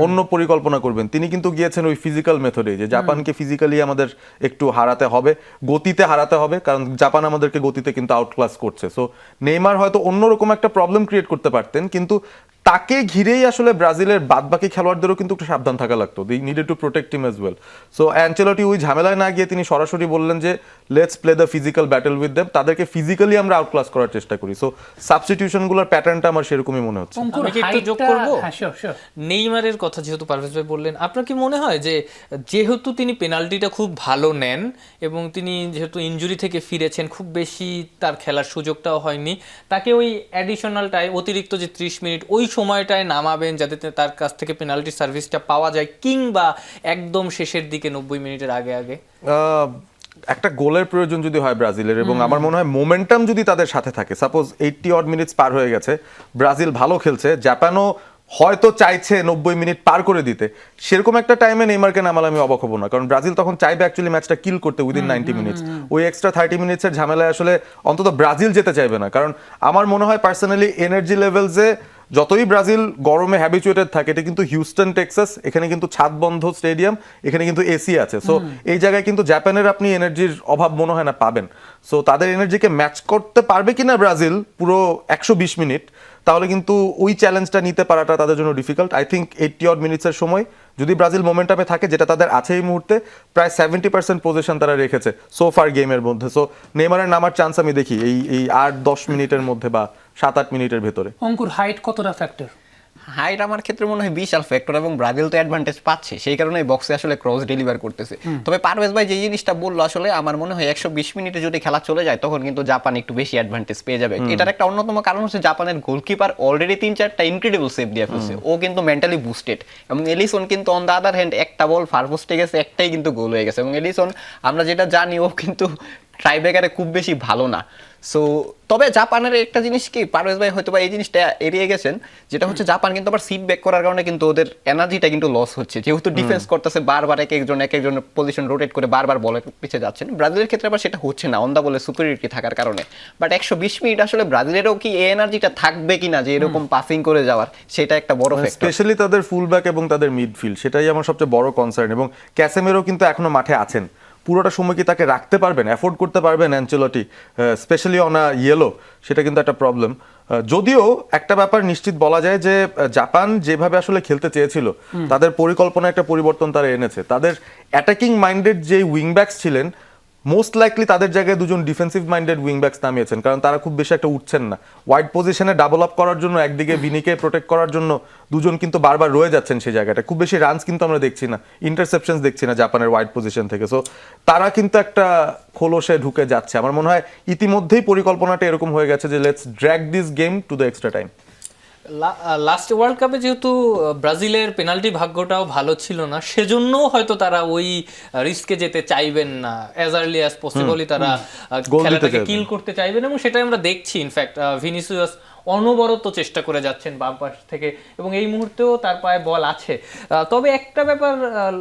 অন্য পরিকল্পনা করবেন। তিনি কিন্তু গিয়েছেন ওই ফিজিক্যাল মেথডে, যে জাপানকে ফিজিক্যালি আমাদের একটু হারাতে হবে, গতিতে হারাতে হবে, কারণ জাপান আমাদেরকে গতিতে কিন্তু আউটক্লাস করছে। সো নেইমার হয়তো অন্যরকম একটা প্রবলেম ক্রিয়েট করতে পারতেন, কিন্তু তাকে ঘিরেই আসলে ব্রাজিলের বাদবাকি খেলোয়াড়দেরও কিন্তু একটু সাবধান থাকা লাগতো। They needed to protect him as well. So Ancelotti ওই ঝামেলায় না গিয়ে তিনি সরাসরি বললেন যে let's play the physical battle with them, তাদেরকে ফিজিক্যালি আমরা আউটক্লাস করার চেষ্টা করি। সো সাবস্টিটিউশনগুলোর প্যাটার্নটা আমার সেরকমই মনে হচ্ছে। অঙ্কুর, আমি কি একটু যোগ হাইটটা- করবো? হ্যাঁ, sure, sure. নেইমারের কথা যেহেতু পারভেজ ভাই বললেন, আপনার কি মনে হয় যে যেহেতু তিনি পেনাল্টিটা খুব ভালো নেন এবং তিনি যেহেতু ইনজুরি থেকে ফিরেছেন, খুব বেশি তার খেলার সুযোগটাও হয়নি, তাকে ওই অ্যাডিশনাল টাইম, অতিরিক্ত যে 30 মিনিট, ওই সময়টায় নামাবেন যাতে তার কাছ থেকে পেনাল্টি সার্ভিসটা পাওয়া যায়, কিংবা একদম শেষের দিকে 90 মিনিটের আগে আগে? একটা গোলের প্রয়োজন যদি হয় ব্রাজিলের, এবং আমার মনে হয় মোমেন্টাম যদি তাদের সাথে থাকে, সাপোজ 80 অড মিনিটস পার হয়ে গেছে, ব্রাজিল ভালো খেলছে, জাপানও হয়তো চাইছে 90 মিনিট পার করে দিতে, সেরকম একটা টাইমে নেইমারকে নামালে আমি অবাক হবো না, কারণ ব্রাজিল তখন চাইবে অ্যাকচুয়ালি ম্যাচটা কিল করতে উইদিন 90 মিনিটস। ওই এক্সট্রা 30 মিনিটসের ঝামেলায় আসলে অন্তত ব্রাজিল যেতে চাইবে না, কারণ আমার মনে হয় পার্সোনালি এনার্জি লেভেলসে যতই ব্রাজিল গরমে হ্যাবিচুয়েটেড থাকে, এটা কিন্তু হিউস্টন টেক্সাস, এখানে কিন্তু ছাদ বন্ধ স্টেডিয়াম, এখানে কিন্তু এসি আছে। সো এই জায়গায় কিন্তু জাপানের আপনি এনার্জির অভাব মনে হয় না পাবেন। সো তাদের এনার্জিকে ম্যাচ করতে পারবে কিনা ব্রাজিল পুরো 120 মিনিট, তাহলে কিন্তু ওই চ্যালেঞ্জটা নিতে পারাটা তাদের জন্য ডিফিকাল্ট। আই থিঙ্ক 80 অড মিনিটসের সময় যদি ব্রাজিল মোমেন্টামে থাকে, যেটা তাদের আছে এই মুহূর্তে, প্রায় 70% পজিশন তারা রেখেছে সো ফার গেমের মধ্যে। সো নেইমারের নামার চান্স আমি দেখি এই 8-10 মিনিটের মধ্যে বা 7-8 মিনিটের ভেতরে। অঙ্কুর, হাইট কতটা ফ্যাক্টর? হাইট আমার ক্ষেত্রে মনে হয় বিশাল ফ্যাক্টর, এবং ব্রাজিল তো অ্যাডভান্টেজ পাচ্ছে, সেই কারণে বক্সে আসলে ক্রস ডেলিভার করতেছে। তবে পারভেজ ভাই যে জিনিসটা বললো, আসলে আমার মনে হয় 120 মিনিটে যদি খেলা চলে যায় তখন কিন্তু জাপান একটু বেশি অ্যাডভান্টেজ পেয়ে যাবে। এটার একটা অন্যতম কারণ হচ্ছে জাপানের গোলকিপার অলরেডি 3-4টা ইনক্রেডিবল সেভ দিয়ে ফেলছে, ও কিন্তু মেন্টালি বুস্টেড। এবং এলিসন কিন্তু অন দ্য আদার হ্যান্ড একটা বল ফার পোস্টে গেছে, একটাই কিন্তু গোল হয়ে গেছে। এবং এলিসন আমরা যেটা জানি ও কিন্তু ট্রাইব্রেকারে খুব বেশি ভালো না। সো তবে জাপানের একটা জিনিস কি, পারভেজ ভাই হয়তো বা এই জিনিসটা এড়িয়ে গেছেন, যেটা হচ্ছে জাপান কিন্তু আবার সিট ব্যাক করার কারণে কিন্তু ওদের এনার্জিটা কিন্তু লস হচ্ছে, যেহেতু ডিফেন্স করতেছে বারবার এক একজন পজিশন রোটেট করে বারবার বলের পিছিয়ে যাচ্ছেন। ব্রাজিলের ক্ষেত্রে আবার সেটা হচ্ছে না অন দা বলে সুপিরিয়রিটি থাকার কারণে। বাট 120 মিনিট আসলে ব্রাজিলেরও কি এই এনার্জিটা থাকবে কিনা যে এরকম পাসিং করে যাওয়ার, সেটা একটা বড় ফ্যাক্টর। স্পেশালি তাদের ফুল ব্যাক এবং তাদের মিডফিল্ড, সেটাই আমার সবচেয়ে বড় কনসার্ন। এবং ক্যাসেমেরো কিন্তু এখনো মাঠে আছেন, পুরোটা সময় কি তাকে রাখতে পারবেন, অ্যাফোর্ড করতে পারবেন অ্যানচেলটি, স্পেশালি অন আ ইয়েলো, সেটা কিন্তু একটা প্রবলেম। যদিও একটা ব্যাপার নিশ্চিত বলা যায় যে জাপান যেভাবে আসলে খেলতে চেয়েছিল, তাদের পরিকল্পনা একটা পরিবর্তন তারা এনেছে। তাদের অ্যাটাকিং মাইন্ডেড যে উইংব্যাকস ছিলেন, মোস্ট লাইকলি তাদের জায়গায় দুজন ডিফেন্সিভ মাইন্ডেড উইংব্যাকস নামিয়েছেন, কারণ তারা খুব বেশি একটা উঠছেন না। ওয়াইড পজিশনে ডাবল আপ করার জন্য একদিকে ভিনিকে প্রোটেক্ট করার জন্য দুজন কিন্তু বারবার রয়ে যাচ্ছেন সেই জায়গাটা। খুব বেশি রানস কিন্তু আমরা দেখছি না, ইন্টারসেপশনস দেখছি না জাপানের ওয়াইড পজিশন থেকে। সো তারা কিন্তু একটা খোলসে ঢুকে যাচ্ছে। আমার মনে হয় ইতিমধ্যেই পরিকল্পনাটা এরকম হয়ে গেছে যে let's drag this game to the extra time. Last world কাপে যেহেতু ব্রাজিলের পেনাল্টি ভাগ্যটাও ভালো ছিল না, সেজন্য হয়তো তারা ওই রিস্কে যেতে চাইবেন না, অ্যাজ আর্লি অ্যাজ পসিবলই তারা খেলাটাকে কিল করতে চাইবেন। এবং সেটাই আমরা দেখছি। ইনফ্যাক্ট ভিনিসিয়াস অনবরত চেষ্টা করে যাচ্ছেন বাম পাশ থেকে, এবং এই মুহূর্তেও তার পায়ে বল আছে। তবে একটা ব্যাপার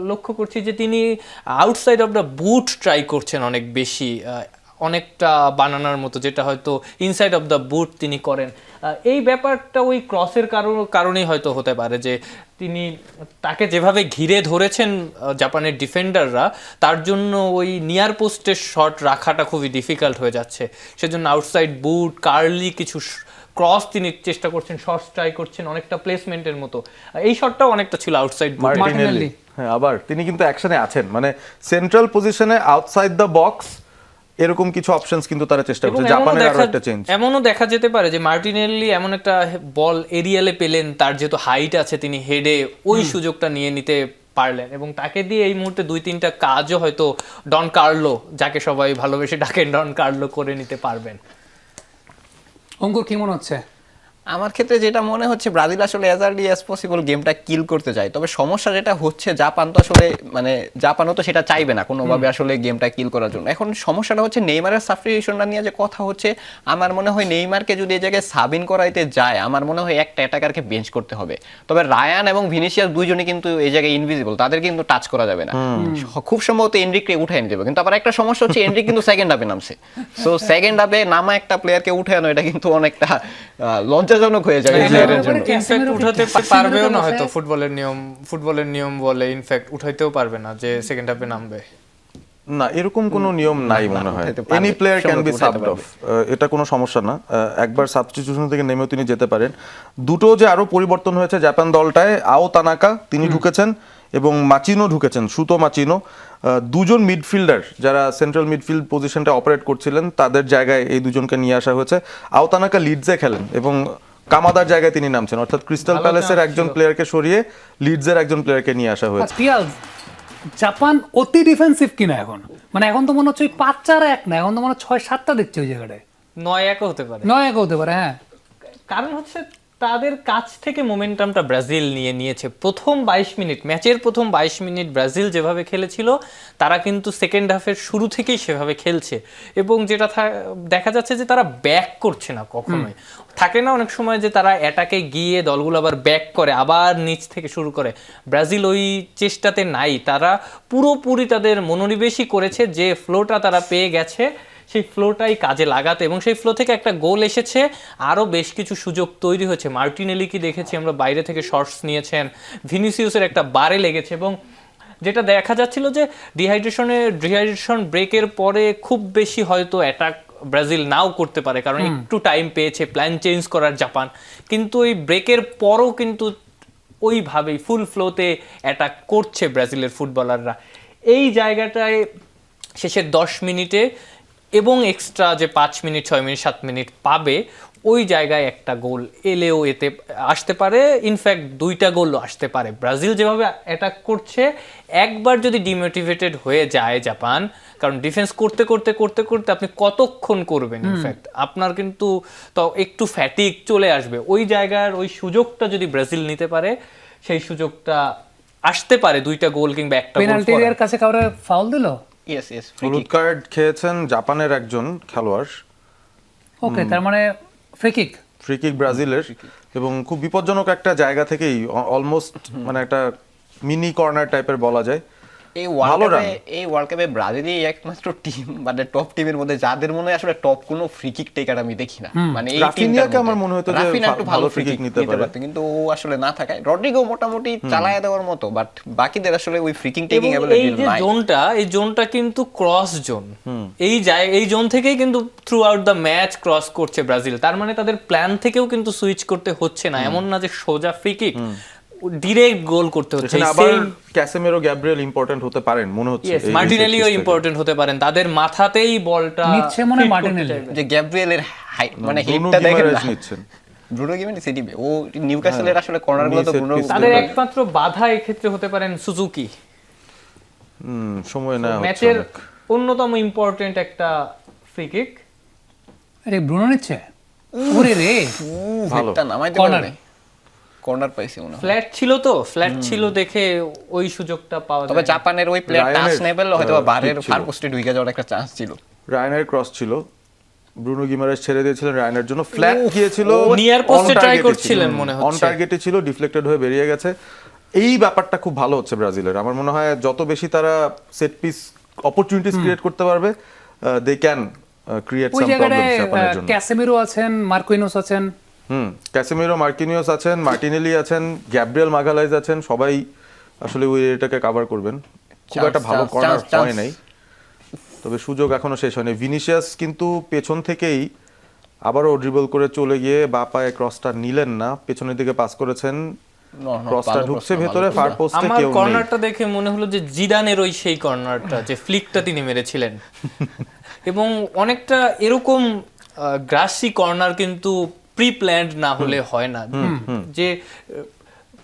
লক্ষ্য করছি যে তিনি outside of the boot try করছেন অনেক বেশি, অনেকটা বানানোর মতো, যেটা হয়তো ইনসাইড অফ দ্য বুট তিনি করেন। এই ব্যাপারটা ওই ক্রসের কারণেই হয়তো হতে পারে যে তিনি তাকে যেভাবে ঘিরে ধরেছেন জাপানের ডিফেন্ডাররা, তার জন্য ওই নিয়ার পোস্টের শট রাখাটা খুবই ডিফিকাল্ট হয়ে যাচ্ছে। সেজন্য আউটসাইড বুট, কার্লি কিছু ক্রস তিনি চেষ্টা করছেন, শর্টস ট্রাই করছেন অনেকটা প্লেসমেন্টের মতো। এই শটটাও অনেকটা ছিল আউটসাইড মার্টিনেল্লি। হ্যাঁ, আবার তিনি কিন্তু অ্যাকশনে আছেন, মানে সেন্ট্রাল পজিশনে আউটসাইড দ্য বক্স এরকম কিছু অপশনস কিন্তু তারা চেষ্টা করছে। জাপানের আরো একটা চেঞ্জ, এমনও দেখা যেতে পারে যে মার্টিনেল্লি এমন একটা বল এরিয়ালে পেলেন, তার যেহেতু হাইট আছে তিনি হেডে ওই সুযোগটা নিয়ে নিতে পারলেন, এবং তাকে দিয়ে এই মুহূর্তে 2-3টা কাজও হয়তো ডন কার্লো, যাকে সবাই ভালোবেসে ডাকেন, ডন কার্লো করে নিতে পারবেন। অঙ্কুর কি মনে হচ্ছে? আমার ক্ষেত্রে যেটা মনে হচ্ছে ব্রাজিল আসলে অ্যাজ আর্লি অ্যাজ পসিবল গেমটা কিল করতে চায়। তবে সমস্যা যেটা হচ্ছে, জাপান তো আসলে মানে জাপানও তো সেটা চাইবে না কোনোভাবে আসলে গেমটা কিল করার জন্য। এখন সমস্যাটা হচ্ছে নেইমারের সাবস্টিটিউশনটা নিয়ে যে কথা হচ্ছে, আমার মনে হয় নেইমারকে যদি এই জায়গায় সাবিন করাইতে যায়, আমার মনে হয় একটা অ্যাটাকারকে বেঞ্চ করতে হবে। তবে রায়ান এবং ভিনিসিয়াস দুইজনই কিন্তু এই জায়গায় ইনভিজিবল, তাদের কিন্তু টাচ করা যাবে না। খুব সম্ভবত এনরিককে উঠাই নিতে হবে। কিন্তু আবার একটা সমস্যা হচ্ছে, এনরিক কিন্তু সেকেন্ড হাফে নামছে। সো সেকেন্ড হাফে নামা একটা প্লেয়ারকে উঠে আনো, এটা কিন্তু অনেকটা লজ্জাজনক হয়ে যাবে। ইনফ্যাক্ট উঠাতে পারবেও না হয়তো, ফুটবলের নিয়ম বলে ইনফ্যাক্ট উঠাইতেও পারবে না যে সেকেন্ড হাফে নামবে। না, এরকম কোনো নিয়ম নাই মনে হয়। Any player can be subbed off, এটা কোনো সমস্যা না। একবার সাবস্টিটিউশন থেকে নেমেও তিনি যেতে পারেন। দুটো যে আরো পরিবর্তন হয়েছে জাপান দলটায়, আও তানাকা তিনি ঢুকেছেন এবং মাচিনো ঢুকেছেন, সুতো মাচিনো। দুজন মিডফিল্ডার যারা সেন্ট্রাল মিডফিল্ড পজিশনটা অপারেট করছিলেন, তাদের জায়গায় এই দুজনকে নিয়ে আসা হয়েছে। আও তানাকা লিডসে খেলেন এবং কামাদার জায়গায় তিনি নামছেন, অর্থাৎ ক্রিস্টাল প্যালেসের একজন প্লেয়ারকে সরিয়ে লিডসের একজন প্লেয়ারকে নিয়ে আসা হয়েছে। জাপান অতি ডিফেন্সিভ কিনা এখন? মানে এখন তো মনে হচ্ছে 5-4-1 না, এখন তো মনে হয় 6-7টা দেখছি ওই জায়গাটায়। 9-1 হতে পারে, 9-1 হতে পারে। হ্যাঁ, কারণ হচ্ছে তাদের কাছ থেকে মোমেন্টামটা ব্রাজিল নিয়েছে। প্রথম 22 মিনিট, ম্যাচের প্রথম 22 মিনিট ব্রাজিল যেভাবে খেলেছিল, তারা কিন্তু সেকেন্ড হাফের শুরু থেকেই সেভাবে খেলছে। এবং যেটা দেখা যাচ্ছে যে তারা ব্যাক করছে না কখনোই। থাকে না অনেক সময় যে তারা অ্যাটাকে গিয়ে দলগুলো আবার ব্যাক করে, আবার নিচ থেকে শুরু করে, ব্রাজিল ওই চেষ্টাতে নাই। তারা পুরোপুরি তাদের মনোনিবেশই করেছে, যে ফ্লোটা তারা পেয়ে গেছে সেই ফ্লোটাই কাজে লাগাতে, এবং সেই ফ্লো থেকে একটা গোল এসেছে। আরও বেশ কিছু সুযোগ তৈরি হয়েছে। মার্টিনেলিকে দেখেছি আমরা, বাইরে থেকে শর্টস নিয়েছেন, ভিনিসিয়াসের একটা বারে লেগেছে। এবং যেটা দেখা যাচ্ছিল যে ডিহাইড্রেশন ব্রেকের পরে খুব বেশি হয়তো অ্যাটাক ব্রাজিল নাও করতে পারে, কারণ একটু টাইম পেয়েছে প্ল্যান চেঞ্জ করার জাপান। কিন্তু ওই ব্রেকের পরও কিন্তু ওইভাবেই ফুল ফ্লোতে অ্যাটাক করছে ব্রাজিলের ফুটবলাররা। এই জায়গাটায় শেষের 10 মিনিটে এবং এক্সট্রা যে 5 মিনিট, 6 মিনিট, 7 মিনিট পাবে, ওই জায়গায় একটা গোল এলেও এতে আসতে পারে, ইনফ্যাক্ট 2টা গোলও আসতে পারে। ব্রাজিল যেভাবে অ্যাটাক করছে, একবার যদি ডিমোটিভেটেড হয়ে যায় জাপান, কারণ ডিফেন্স করতে করতে করতে করতে আপনি কতক্ষণ করবেন, ইনফ্যাক্ট আপনার কিন্তু তো একটু ফ্যাটিক চলে আসবে। ওই জায়গার ওই সুযোগটা যদি ব্রাজিল নিতে পারে, সেই সুযোগটা আসতে পারে 2টা গোল কিংবা একটা গোল। পেনাল্টি এরিয়ার কাছে কাউরে ফাউল দিল? ইয়েস ইয়েস, হলুদ কার্ড খেয়েছেন জাপানের একজন খেলোয়াড়, ওকে, তার মানে ফ্রি কিক। ফ্রি কিক ব্রাজিলের, এবং খুব বিপজ্জনক একটা জায়গা থেকেই, অলমোস্ট মানে একটা মিনি কর্নার টাইপের বলা যায়। এই ভালো রান। ওয়ার্ল্ড কাপে ব্রাজিলই একমাত্র টিম, মানে টপ টিমের মধ্যে যাদের মনে হয় আসলে টপ কোনো ফ্রি কিক টেকার আমি দেখি না। মানে এই রাফিনিয়াকে আমার মনে হতো যে রাফিনা একটু ভালো free ফ্রি kick কিক নিতে নিতে পারে। পারতো, কিন্তু ও আসলে না থাকায় রড্রিগো মোটামুটি চালায় দেওয়ার মতো, বাট বাকিদের আসলে ওই ফ্রি কিক টেকিং এবং এই যে জোনটা, এই জোনটা কিন্তু ক্রস জোন। এই জোন থেকেই কিন্তু through out the match cross করছে ব্রাজিল। তার মানে তাদের প্ল্যান থেকেও কিন্তু সুইচ করতে হচ্ছে না, এমন না যে সোজা ফ্রি কিক, ডিরেক্ট গোল করতে হচ্ছে। এখানে আবার ক্যাসেমেরো, গ্যাব্রিয়েল ইম্পর্টেন্ট হতে পারেন মনে হচ্ছে। ইয়েস, এই মার্টিনেলিও set piece ইম্পর্টেন্ট হতে পারেন, তাদের মাথাতেই বলটা নিচ্ছে মনে হয় fit করতে মার্টিনেলি। চাইবে। যে গ্যাব্রিয়েলের মানে থেকে। ব্রুনো হেডটা দেখেন গিমারেজ না, নিচ্ছেন। ব্রুনো গিমেরেজ দিবে। ও নিউক্যাসলের আসলে কর্নারগুলো তো set ব্রুনো piece তাদের করে। একমাত্র বাধা এক্ষেত্রে হতে পারেন সুজুকি। সময় না হচ্ছে ম্যাচের অনেক। অন্যতম ইম্পর্টেন্ট একটা ফ্রি কিক। আরে ব্রুনো নিচ্ছে, ওরে রে, ভালো। হেডটা নামাইতে Corner। পারে, কর্নার পাইছে মনে হয়। ফ্ল্যাট ছিল তো, ফ্ল্যাট ছিল দেখে ওই সুযোগটা পাওয়া তবে যায়। জাপানের ওই প্লেয়ার টাচ রায়ানের, নেবেল হয়তো বারের ঠিক ছিল। ফার পোস্টে ঢুকে যাওয়ার একটা চান্স ছিল। রায়ানের ক্রস ছিল, ব্রুনো গিমারেজ ছেড়ে দিয়েছিলেন রায়ানের জন্য, ফ্ল্যাট গিয়েছিল, near post এ try করছিলেন মনে হচ্ছে। অন টার্গেটে ছিল, ডিফ্লেক্টেড হয়ে বেরিয়ে গেছে। এই ব্যাপারটা খুব ভালো হচ্ছে ব্রাজিলের। আমার মনে হয় যত বেশি তারা সেট পিস অপরচুনিটিস ক্রিয়েট করতে পারবে, দে ক্যান ক্রিয়েট ওই সাম জায়গাটায় প্রবলেমস জাপানের জন্য। ক্যাসেমিরো আছেন, মার্কুইনোস আছেন, ক্যাসেমিরো, মার্কিনিওস আছেন, মার্টিনেলি আছেন, গ্যাব্রিয়েল মাগালাইজ আছেন, সবাই আসলে ওই এটাকে কভার করবেন। খুব একটা ভালো কর্নার হয় নাই, তবে সুযোগ এখনো শেষ হয়নি। ভিনিসিয়াস কিন্তু পেছন থেকেই আবারও ড্রিবল করে চলে গিয়ে বা পায়ে ক্রসটা নিলেন না, পেছনের দিকে পাস করেছেন, ক্রসটা ঢুকছে ভেতরে, ফার পোস্টে আমার কেউ নেই। কর্নারটা দেখে মনে হলো যে জিদানের ওই সেই কর্নারটা, যে ফ্লিকটা তিনি মেরেছিলেন। এবং অনেকটা এরকম গ্রাসি কর্নার কিন্তু প্রি প্ল্যান্ড না হলে হয় না। যে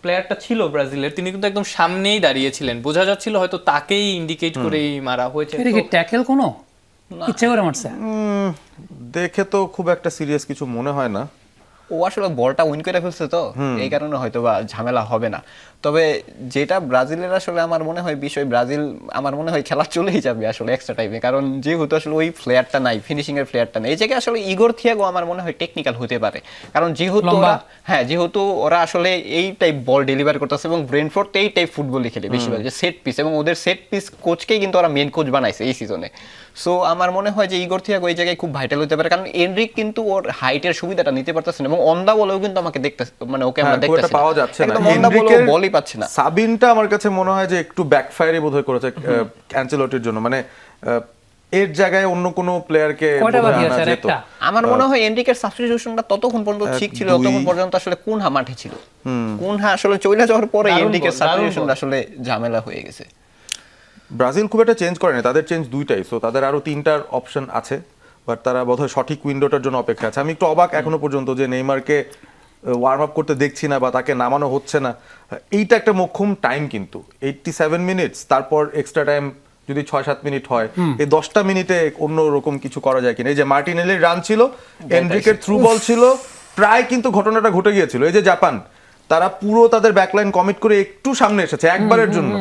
প্লেয়ারটা ছিল ব্রাজিলের, তিনি কিন্তু একদম সামনেই দাঁড়িয়েছিলেন, বোঝা যাচ্ছিল হয়তো তাকেই ইন্ডিকেট করেই মারা হয়েছে। এটা কি ট্যাকেল কোনো ইচ্ছে করে মারছে? দেখে তো খুব একটা সিরিয়াস কিছু মনে হয় না। ও আসলে বলটা উইন করে ফেলছে তো, এই কারণে হয়তো বা ঝামেলা হবে না। তবে যেটা ব্রাজিলের আসলে আমার মনে হয় বিষয়, ব্রাজিল আমার মনে হয় খেলা চলেই যাবে আসলে এক্সট্রা টাইমে, কারণ যেহেতু আসলে ওই প্লেয়ারটা নাই, ফিনিশিং এর প্লেয়ারটা নাই। এই জায়গায় আসলে ইগোর থিয়াগো আমার মনে হয় টেকনিক্যাল হতে পারে, কারণ যেহেতু ওরা যেহেতু ওরা আসলে এই টাইপ বল ডেলিভার করতেছে, এবং ব্রেনফোর্ড এই টাইপ ফুটবলই খেলে বেশিরভাগ, যে সেট পিস, এবং ওদের সেট পিস কোচকেই কিন্তু ওরা মেন কোচ বানাইছে এই সিজনে। সো আমার মনে হয় যে ইগোর থিয়াগো এই জায়গায় খুব ভাইটাল হতে পারে, কারণ এনরিক কিন্তু ওর হাইটের সুবিধাটা নিতে পারতেছে না, এবং অন দা বলেও কিন্তু আমাকে দেখতে, মানে ওকে আমরা খুব একটা দেখতেছি পাওয়া যাচ্ছে না। একদম অন দা বলেও বলই পাচ্ছে না। সাবিনটা আমার কাছে মনে হয় যে একটু ব্যাকফায়ারই বোধহয় করেছে অ্যানচেলটির জন্য, মানে এর জায়গায় অন্য কোনো প্লেয়ারকে কয়টা বাকি আছে? আর একটা? আমার মনে হয় এনরিকের সাবস্টিটিউশনটা ততক্ষণ পর্যন্ত ঠিক ছিল ততক্ষণ পর্যন্ত আসলে কুনহা মাঠে ছিল। কুনহা আসলে চলে যাওয়ার পরে এনরিকের সাবস্টিটিউশনটা আসলে ঝামেলা হয়ে গেছে। ব্রাজিল খুব একটা চেঞ্জ করেনি, তাদের চেঞ্জ দুইটাই, সো তাদের আরো 3টার অপশন আছে, বাট তারা বোধহয় সঠিক উইন্ডোটার জন্য অপেক্ষা আছে। আমি একটু অবাক এখনো পর্যন্ত যে নেইমারকে ওয়ার্ম আপ করতে দেখছি না বা তাকে নামানো হচ্ছে না। এইটা একটা মোক্ষম টাইম, কিন্তু 87 মিনিটস, তারপর এক্সট্রা টাইম যদি 6-7 মিনিট হয়, এই 10টা মিনিটে অন্য রকম কিছু করা যায় কিনা। এই যে মার্টিনেলির রান ছিল, এনরিকের থ্রু বল ছিল, প্রায় কিন্তু ঘটনাটা ঘটে গিয়েছিল। এই যে জাপান, তারা পুরো তাদের ব্যাকলাইন কমিট করে একটু সামনে এসেছে একবারের জন্য,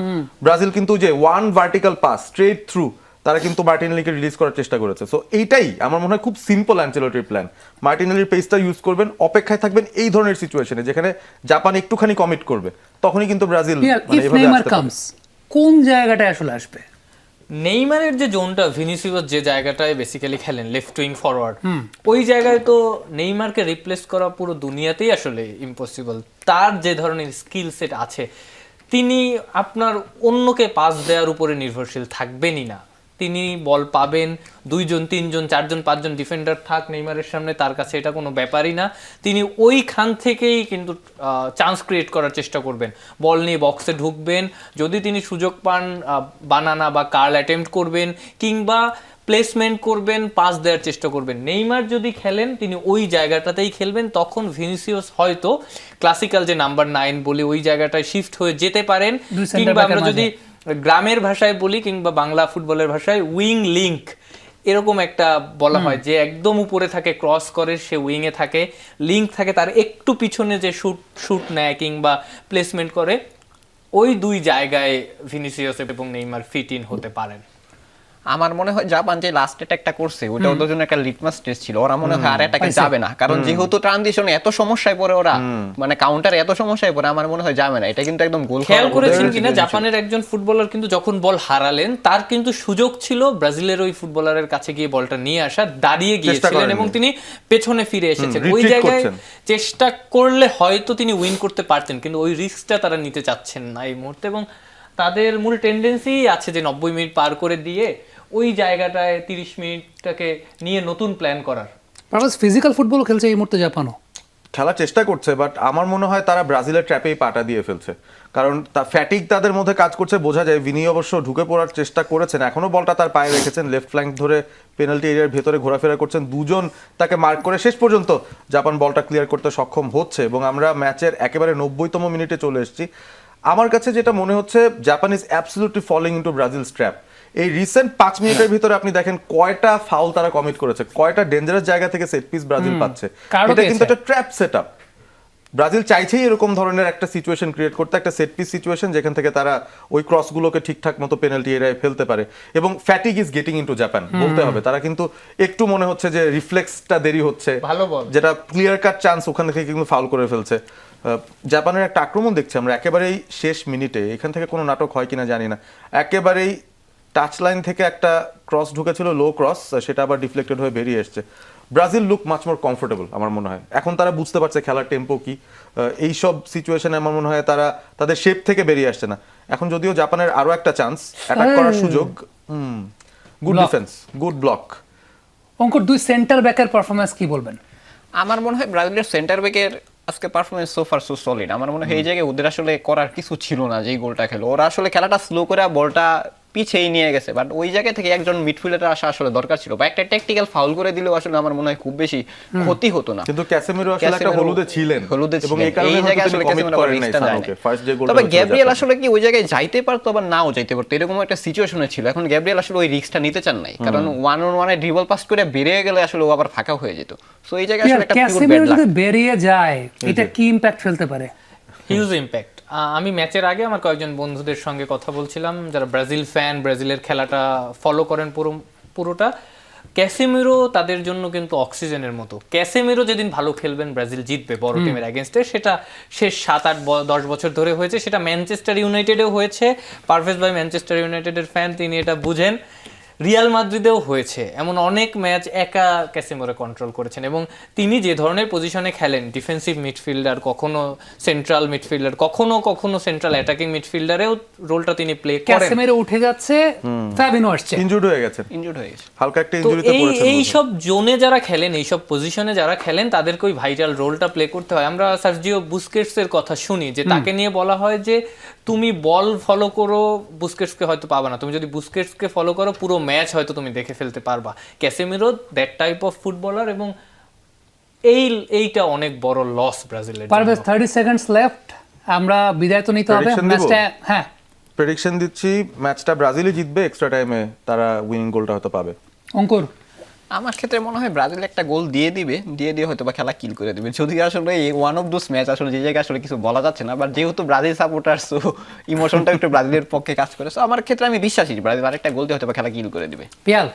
ব্রাজিল কিন্তু যে one vertical pass straight through, তারা কিন্তু মার্টিনেলিকে রিলিজ করার চেষ্টা করেছে। সো এইটাই আমার মনে হয় খুব সিম্পল অ্যানচেলটির প্ল্যান। মার্টিনেলির পেসটা ইউজ করবেন, অপেক্ষায় থাকবেন এই ধরনের সিচুয়েশনে যেখানে জাপান একটুখানি কমিট করবে, তখনই কিন্তু ব্রাজিল ইফ নেইমার কামস, কোন জায়গাটায় আসলে আসবে? নেইমারের যে জোনটা, ভিনিসিয়াস যে জায়গাটায় বেসিক্যালি খেলেন, লেফট উইং ফরওয়ার্ড, ওই জায়গায় তো নেইমারকে রিপ্লেস করা পুরো দুনিয়াতেই আসলে ইম্পসিবল। তার যে ধরনের স্কিল সেট আছে, তিনি আপনার অন্যকে পাস দেওয়ার উপরে নির্ভরশীল থাকবেনই না। তিনি বল পাবেন, 2জন 3জন 4জন 5জন ডিফেন্ডার থাক নেইমারের সামনে, তার কাছে এটা কোনো ব্যাপারই না। তিনি ওইখান থেকেই কিন্তু চান্স ক্রিয়েট করার চেষ্টা করবেন, বল নিয়ে বক্সে ঢুকবেন, যদি তিনি সুযোগ পান বানানা বা কার্ল অ্যাটেম্প্ট করবেন, কিংবা প্লেসমেন্ট করবেন, পাস দেওয়ার চেষ্টা করবেন। নেইমার যদি খেলেন তিনি ওই জায়গাটাতেই খেলবেন, তখন ভিনিসিয়াস হয়তো ক্লাসিক্যাল যে নাম্বার 9 বলি ওই জায়গাটায় শিফট হয়ে যেতে পারেন, দুই center কিংবা back-এর আমরা মাঝে। যদি গ্রামের ভাষায় বলি কিংবা বাংলা ফুটবলের ভাষায় উইং লিংক এরকম একটা বলা হয়, যে একদম উপরে থাকে ক্রস করে সে উইং এ থাকে, লিংক থাকে তার একটু পিছনে যে শুট নেয় কিংবা প্লেসমেন্ট করে, ওই দুই জায়গায় ভিনিসিয়াস এবং নেইমার ফিট ইন হতে পারেন। আমার মনে হয় জাপান যে লাস্ট অ্যাটাকটা করছে ওটা ওদের জন্য একটা লিটমাস টেস্ট ছিল, ওরা মনে হয় আর অ্যাটাকে যাবে না, কারণ যেহেতু ট্রানজিশনে এত সমস্যায় পড়ে ওরা, মানে কাউন্টারে এত সমস্যায় পড়ে, আমার মনে হয় যাবে না। এটা কিন্তু একদম গোল খেয়াল করেছেন কিনা জাপানের একজন ফুটবলার কিন্তু যখন বল হারালেন তার কিন্তু সুযোগ ছিল ব্রাজিলের ওই ফুটবলারের কাছে গিয়ে বলটা নিয়ে আসা, দাঁড়িয়ে গিয়েছিলেন করেননি। এবং তিনি পেছনে ফিরে এসেছেন। ওই retreat জায়গায় করছেন। চেষ্টা করলে হয়তো তিনি উইন করতে পারতেন, কিন্তু ওই রিস্কটা তারা নিতে চাচ্ছেন না এই মুহূর্তে, এবং তাদের মূল টেন্ডেন্সি আছে যে 90 মিনিট পার করে দিয়ে ওই জায়গাটায় 30 মিনিটটাকে নিয়ে নতুন প্ল্যান করার। পারভেজ ফিজিক্যাল ফুটবল খেলছে এই মুহূর্তে জাপানও, খেলার চেষ্টা করছে, বাট আমার মনে হয় তারা ব্রাজিলের ট্র্যাপেই পাটা দিয়ে ফেলছে, কারণ ফ্যাটিক তাদের মধ্যে কাজ করছে বোঝা যায়। ভিনি অবশ্য ঢুকে পড়ার চেষ্টা করেছেন, এখনো বলটা তার পায়ে রেখেছেন, লেফট ফ্ল্যাঙ্ক ধরে পেনাল্টি এরিয়ার ভেতরে ঘোরাফেরা করছেন, দুজন তাকে মার্ক করে শেষ পর্যন্ত জাপান বলটা ক্লিয়ার করতে সক্ষম হচ্ছে, এবং আমরা ম্যাচের একেবারে 90তম মিনিটে চলে এসেছি। আমার কাছে যেটা মনে হচ্ছে Japan is absolutely falling into Brazil's trap. এই রিসেন্ট 5 মিনিটের ভিতরে আপনি দেখেন কয়টা ফাউল তারা কমিট করেছে, কয়টা ডেঞ্জারাস জায়গা থেকে সেট পিস ব্রাজিল পাচ্ছে। কার্ডও এটা কিন্তু পেয়েছে। একটা ট্র্যাপ সেটআপ। ব্রাজিল চাইছেই এরকম ধরনের একটা সিচুয়েশন ক্রিয়েট করতে, একটা সেট পিস সিচুয়েশন যেখান থেকে তারা ওই ক্রসগুলোকে ঠিকঠাক মতো পেনাল্টি এরিয়ায় ফেলতে পারে, এবং fatigue is getting into Japan বলতে হবে। তারা কিন্তু একটু মনে হচ্ছে যে রিফ্লেক্সটা দেরি হচ্ছে, ভালো বল। যেটা ক্লিয়ার কাট চান্স ওখান থেকে কিন্তু ফাউল করে ফেলছে। জাপানের একটা আক্রমণ দেখছি আমরা একেবারেই শেষ মিনিটে, এখান থেকে কোনো নাটক হয় কিনা জানি না, একেবারেই টাচ লাইন থেকে একটা ক্রস ঢুকেছিল, লো ক্রস, সেটা আবার ডিফ্লেক্টেড হয়ে বেরিয়ে এসছে। Brazil look much more comfortable আমার মনে হয়, এখন তারা বুঝতে পারছে খেলার টেম্পো কি। এই সব সিচুয়েশনে আমার মনে হয় তারা তাদের শেপ থেকে বেরিয়ে আসছে না এখন, যদিও জাপানের আরো একটা চান্স অ্যাটাক করার সুযোগ। Good Block. Defence, good block. Ankur দুই সেন্টার ব্যাকের পারফরমেন্স কি বলবেন? আমার মনে হয় ব্রাজিলের সেন্টার ব্যাকের আজকে performance so far so solid. আমার মনে হয় এই জায়গায় ওদের আসলে করার কিছু ছিল না, যেই গোলটা খেলো ওরা আসলে খেলাটা স্লো করে বলটা পিছেই নিয়ে গেছে, বাট ওই জায়গা থেকে একজন মিডফিল্ডার আসা আসলে দরকার ছিল, বা একটা ট্যাকটিক্যাল ফাউল করে দিলেও আসলে আমার মনে হয় খুব বেশি ক্ষতি হতো না। কিন্তু ক্যাসেমিরো আসলে একটা হলুদে ছিলেন, এবং এই কারণে এই জায়গায় হয়তো আসলে তিনি কমিট ক্যাসেমিরো করেন নাই রিস্কটা সানোকে। ফার্স্ট যে গোলটা তবে হয়েছিল গ্যাব্রিয়েল জাপানের। আসলে কি ওই জায়গায় যাইতে পারতো আবার নাও যাইতে পারতো, এরকম একটা সিচুয়েশনে ছিল। এখন গ্যাব্রিয়েল আসলে ওই রিস্কটা নিতে চান নাই, কারণ 1-on-1 ড্রিবল পাস করে বেরিয়ে গেলে আসলে ও আবার ফাঁকা হয়ে যেত। সো এই জায়গায় আসলে একটা পিওর ক্যাসেমিরো ব্যাড লাক। যদি বেরিয়ে যায় এটা কি ইমপ্যাক্ট ফেলতে পারে? Huge impact. আমি ম্যাচের আগে আমার কয়েকজন বন্ধুদের সঙ্গে কথা বলছিলাম যারা ব্রাজিল ফ্যান, ব্রাজিলের খেলাটা ফলো করেন পুরোটা। ক্যাসেমিরো তাদের জন্য কিন্তু অক্সিজেনের মতো। ক্যাসেমিরো যেদিন ভালো খেলবেন ব্রাজিল জিতবে বড় টিমের এগেনস্টে, সেটা শেষ 7-8-10 বছর ধরে হয়েছে, সেটা ম্যানচেস্টার ইউনাইটেডেও হয়েছে। পারভেজ ভাই ম্যানচেস্টার ইউনাইটেডের ফ্যান, তিনি এটা বুঝেন। রিয়াল মাদ্রিদেও হয়েছে, এমন অনেক ম্যাচ একা ক্যাসেমিরো কন্ট্রোল করেছেন, এবং তিনি যে ধরনের পজিশনে খেলেন, ডিফেন্সিভ মিডফিল্ডার, কখনো সেন্ট্রাল মিডফিল্ডার, কখনো সেন্ট্রাল অ্যাটাকিং মিডফিল্ডারেও রোলটা তিনি প্লে করেন। ক্যাসেমিরো উঠে যাচ্ছে, ফ্যাবিনো আসছে। ইনজুর্ড হয়ে গেছে, ইনজুর্ড হয়ে গেছে। হালকা একটা তো ইনজুরিতে পড়েছেন। এই সব জোনে যারা খেলেন, এই সব পজিশনে যারা খেলেন, তাদেরকে ওই ভাইটাল রোলটা প্লে করতে হয়। আমরা সার্জিও বুস্কেটসের কথা শুনি যে তাকে নিয়ে বলা হয় যে তুমি বল ফলো করো, বুস্কেটসকে হয়তো পাবা না, তুমি যদি বুস্কেটসকে ফলো করো পুরো ম্যাচ হয়তো তুমি দেখে ফেলতে পারবা। Casemiro that type of footballer, এবং এইটা অনেক বড় লস ব্রাজিলের। পারভেজ 30 সেকেন্ডস লেফট, আমরা বিদায় তো নিতে হবে Prediction দিব? ম্যাচটা। হ্যাঁ, প্রেডিকশন দিচ্ছি ম্যাচটা ব্রাজিলই জিতবে, এক্সট্রা টাইমে তারা উইনিং গোলটা হয়তো পাবে। অঙ্কুর আমার ক্ষেত্রে মনে হয় ব্রাজিল একটা গোল দিয়ে দিয়ে হয়তো বা খেলা কিল করে দিবে। যদি আসলে ওয়ান অফ দোজ ম্যাচ আসলে যে জায়গায় আসলে কিছু বলা যাচ্ছে না, বাট যেহেতু ব্রাজিল সাপোর্টার, সো ইমোশনটা একটু ব্রাজিলের পক্ষে কাজ করে। সো আমার ক্ষেত্রে আমি বিশ্বাসী ব্রাজিল আরেকটা গোল দিয়ে হয়তো বা খেলা কিল করে দিবে। পিয়াল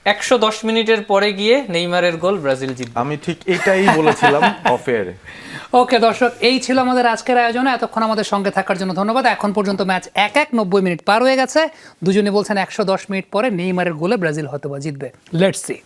110 মিনিটের পরে গিয়ে নেইমারের গোল, ব্রাজিল জিতবে। আমি ঠিক এটাই বলেছিলাম অফ এয়ারে। ওকে দর্শক, এই ছিল আমাদের আজকের আয়োজনে। এতক্ষণ আমাদের সঙ্গে থাকার জন্য ধন্যবাদ। এখন পর্যন্ত ম্যাচ 90 মিনিট পার হয়ে গেছে। দুজনে বলছেন 110 মিনিট পরে নেইমারের গোলে ব্রাজিল হয়তো বা জিতবে। Let's see.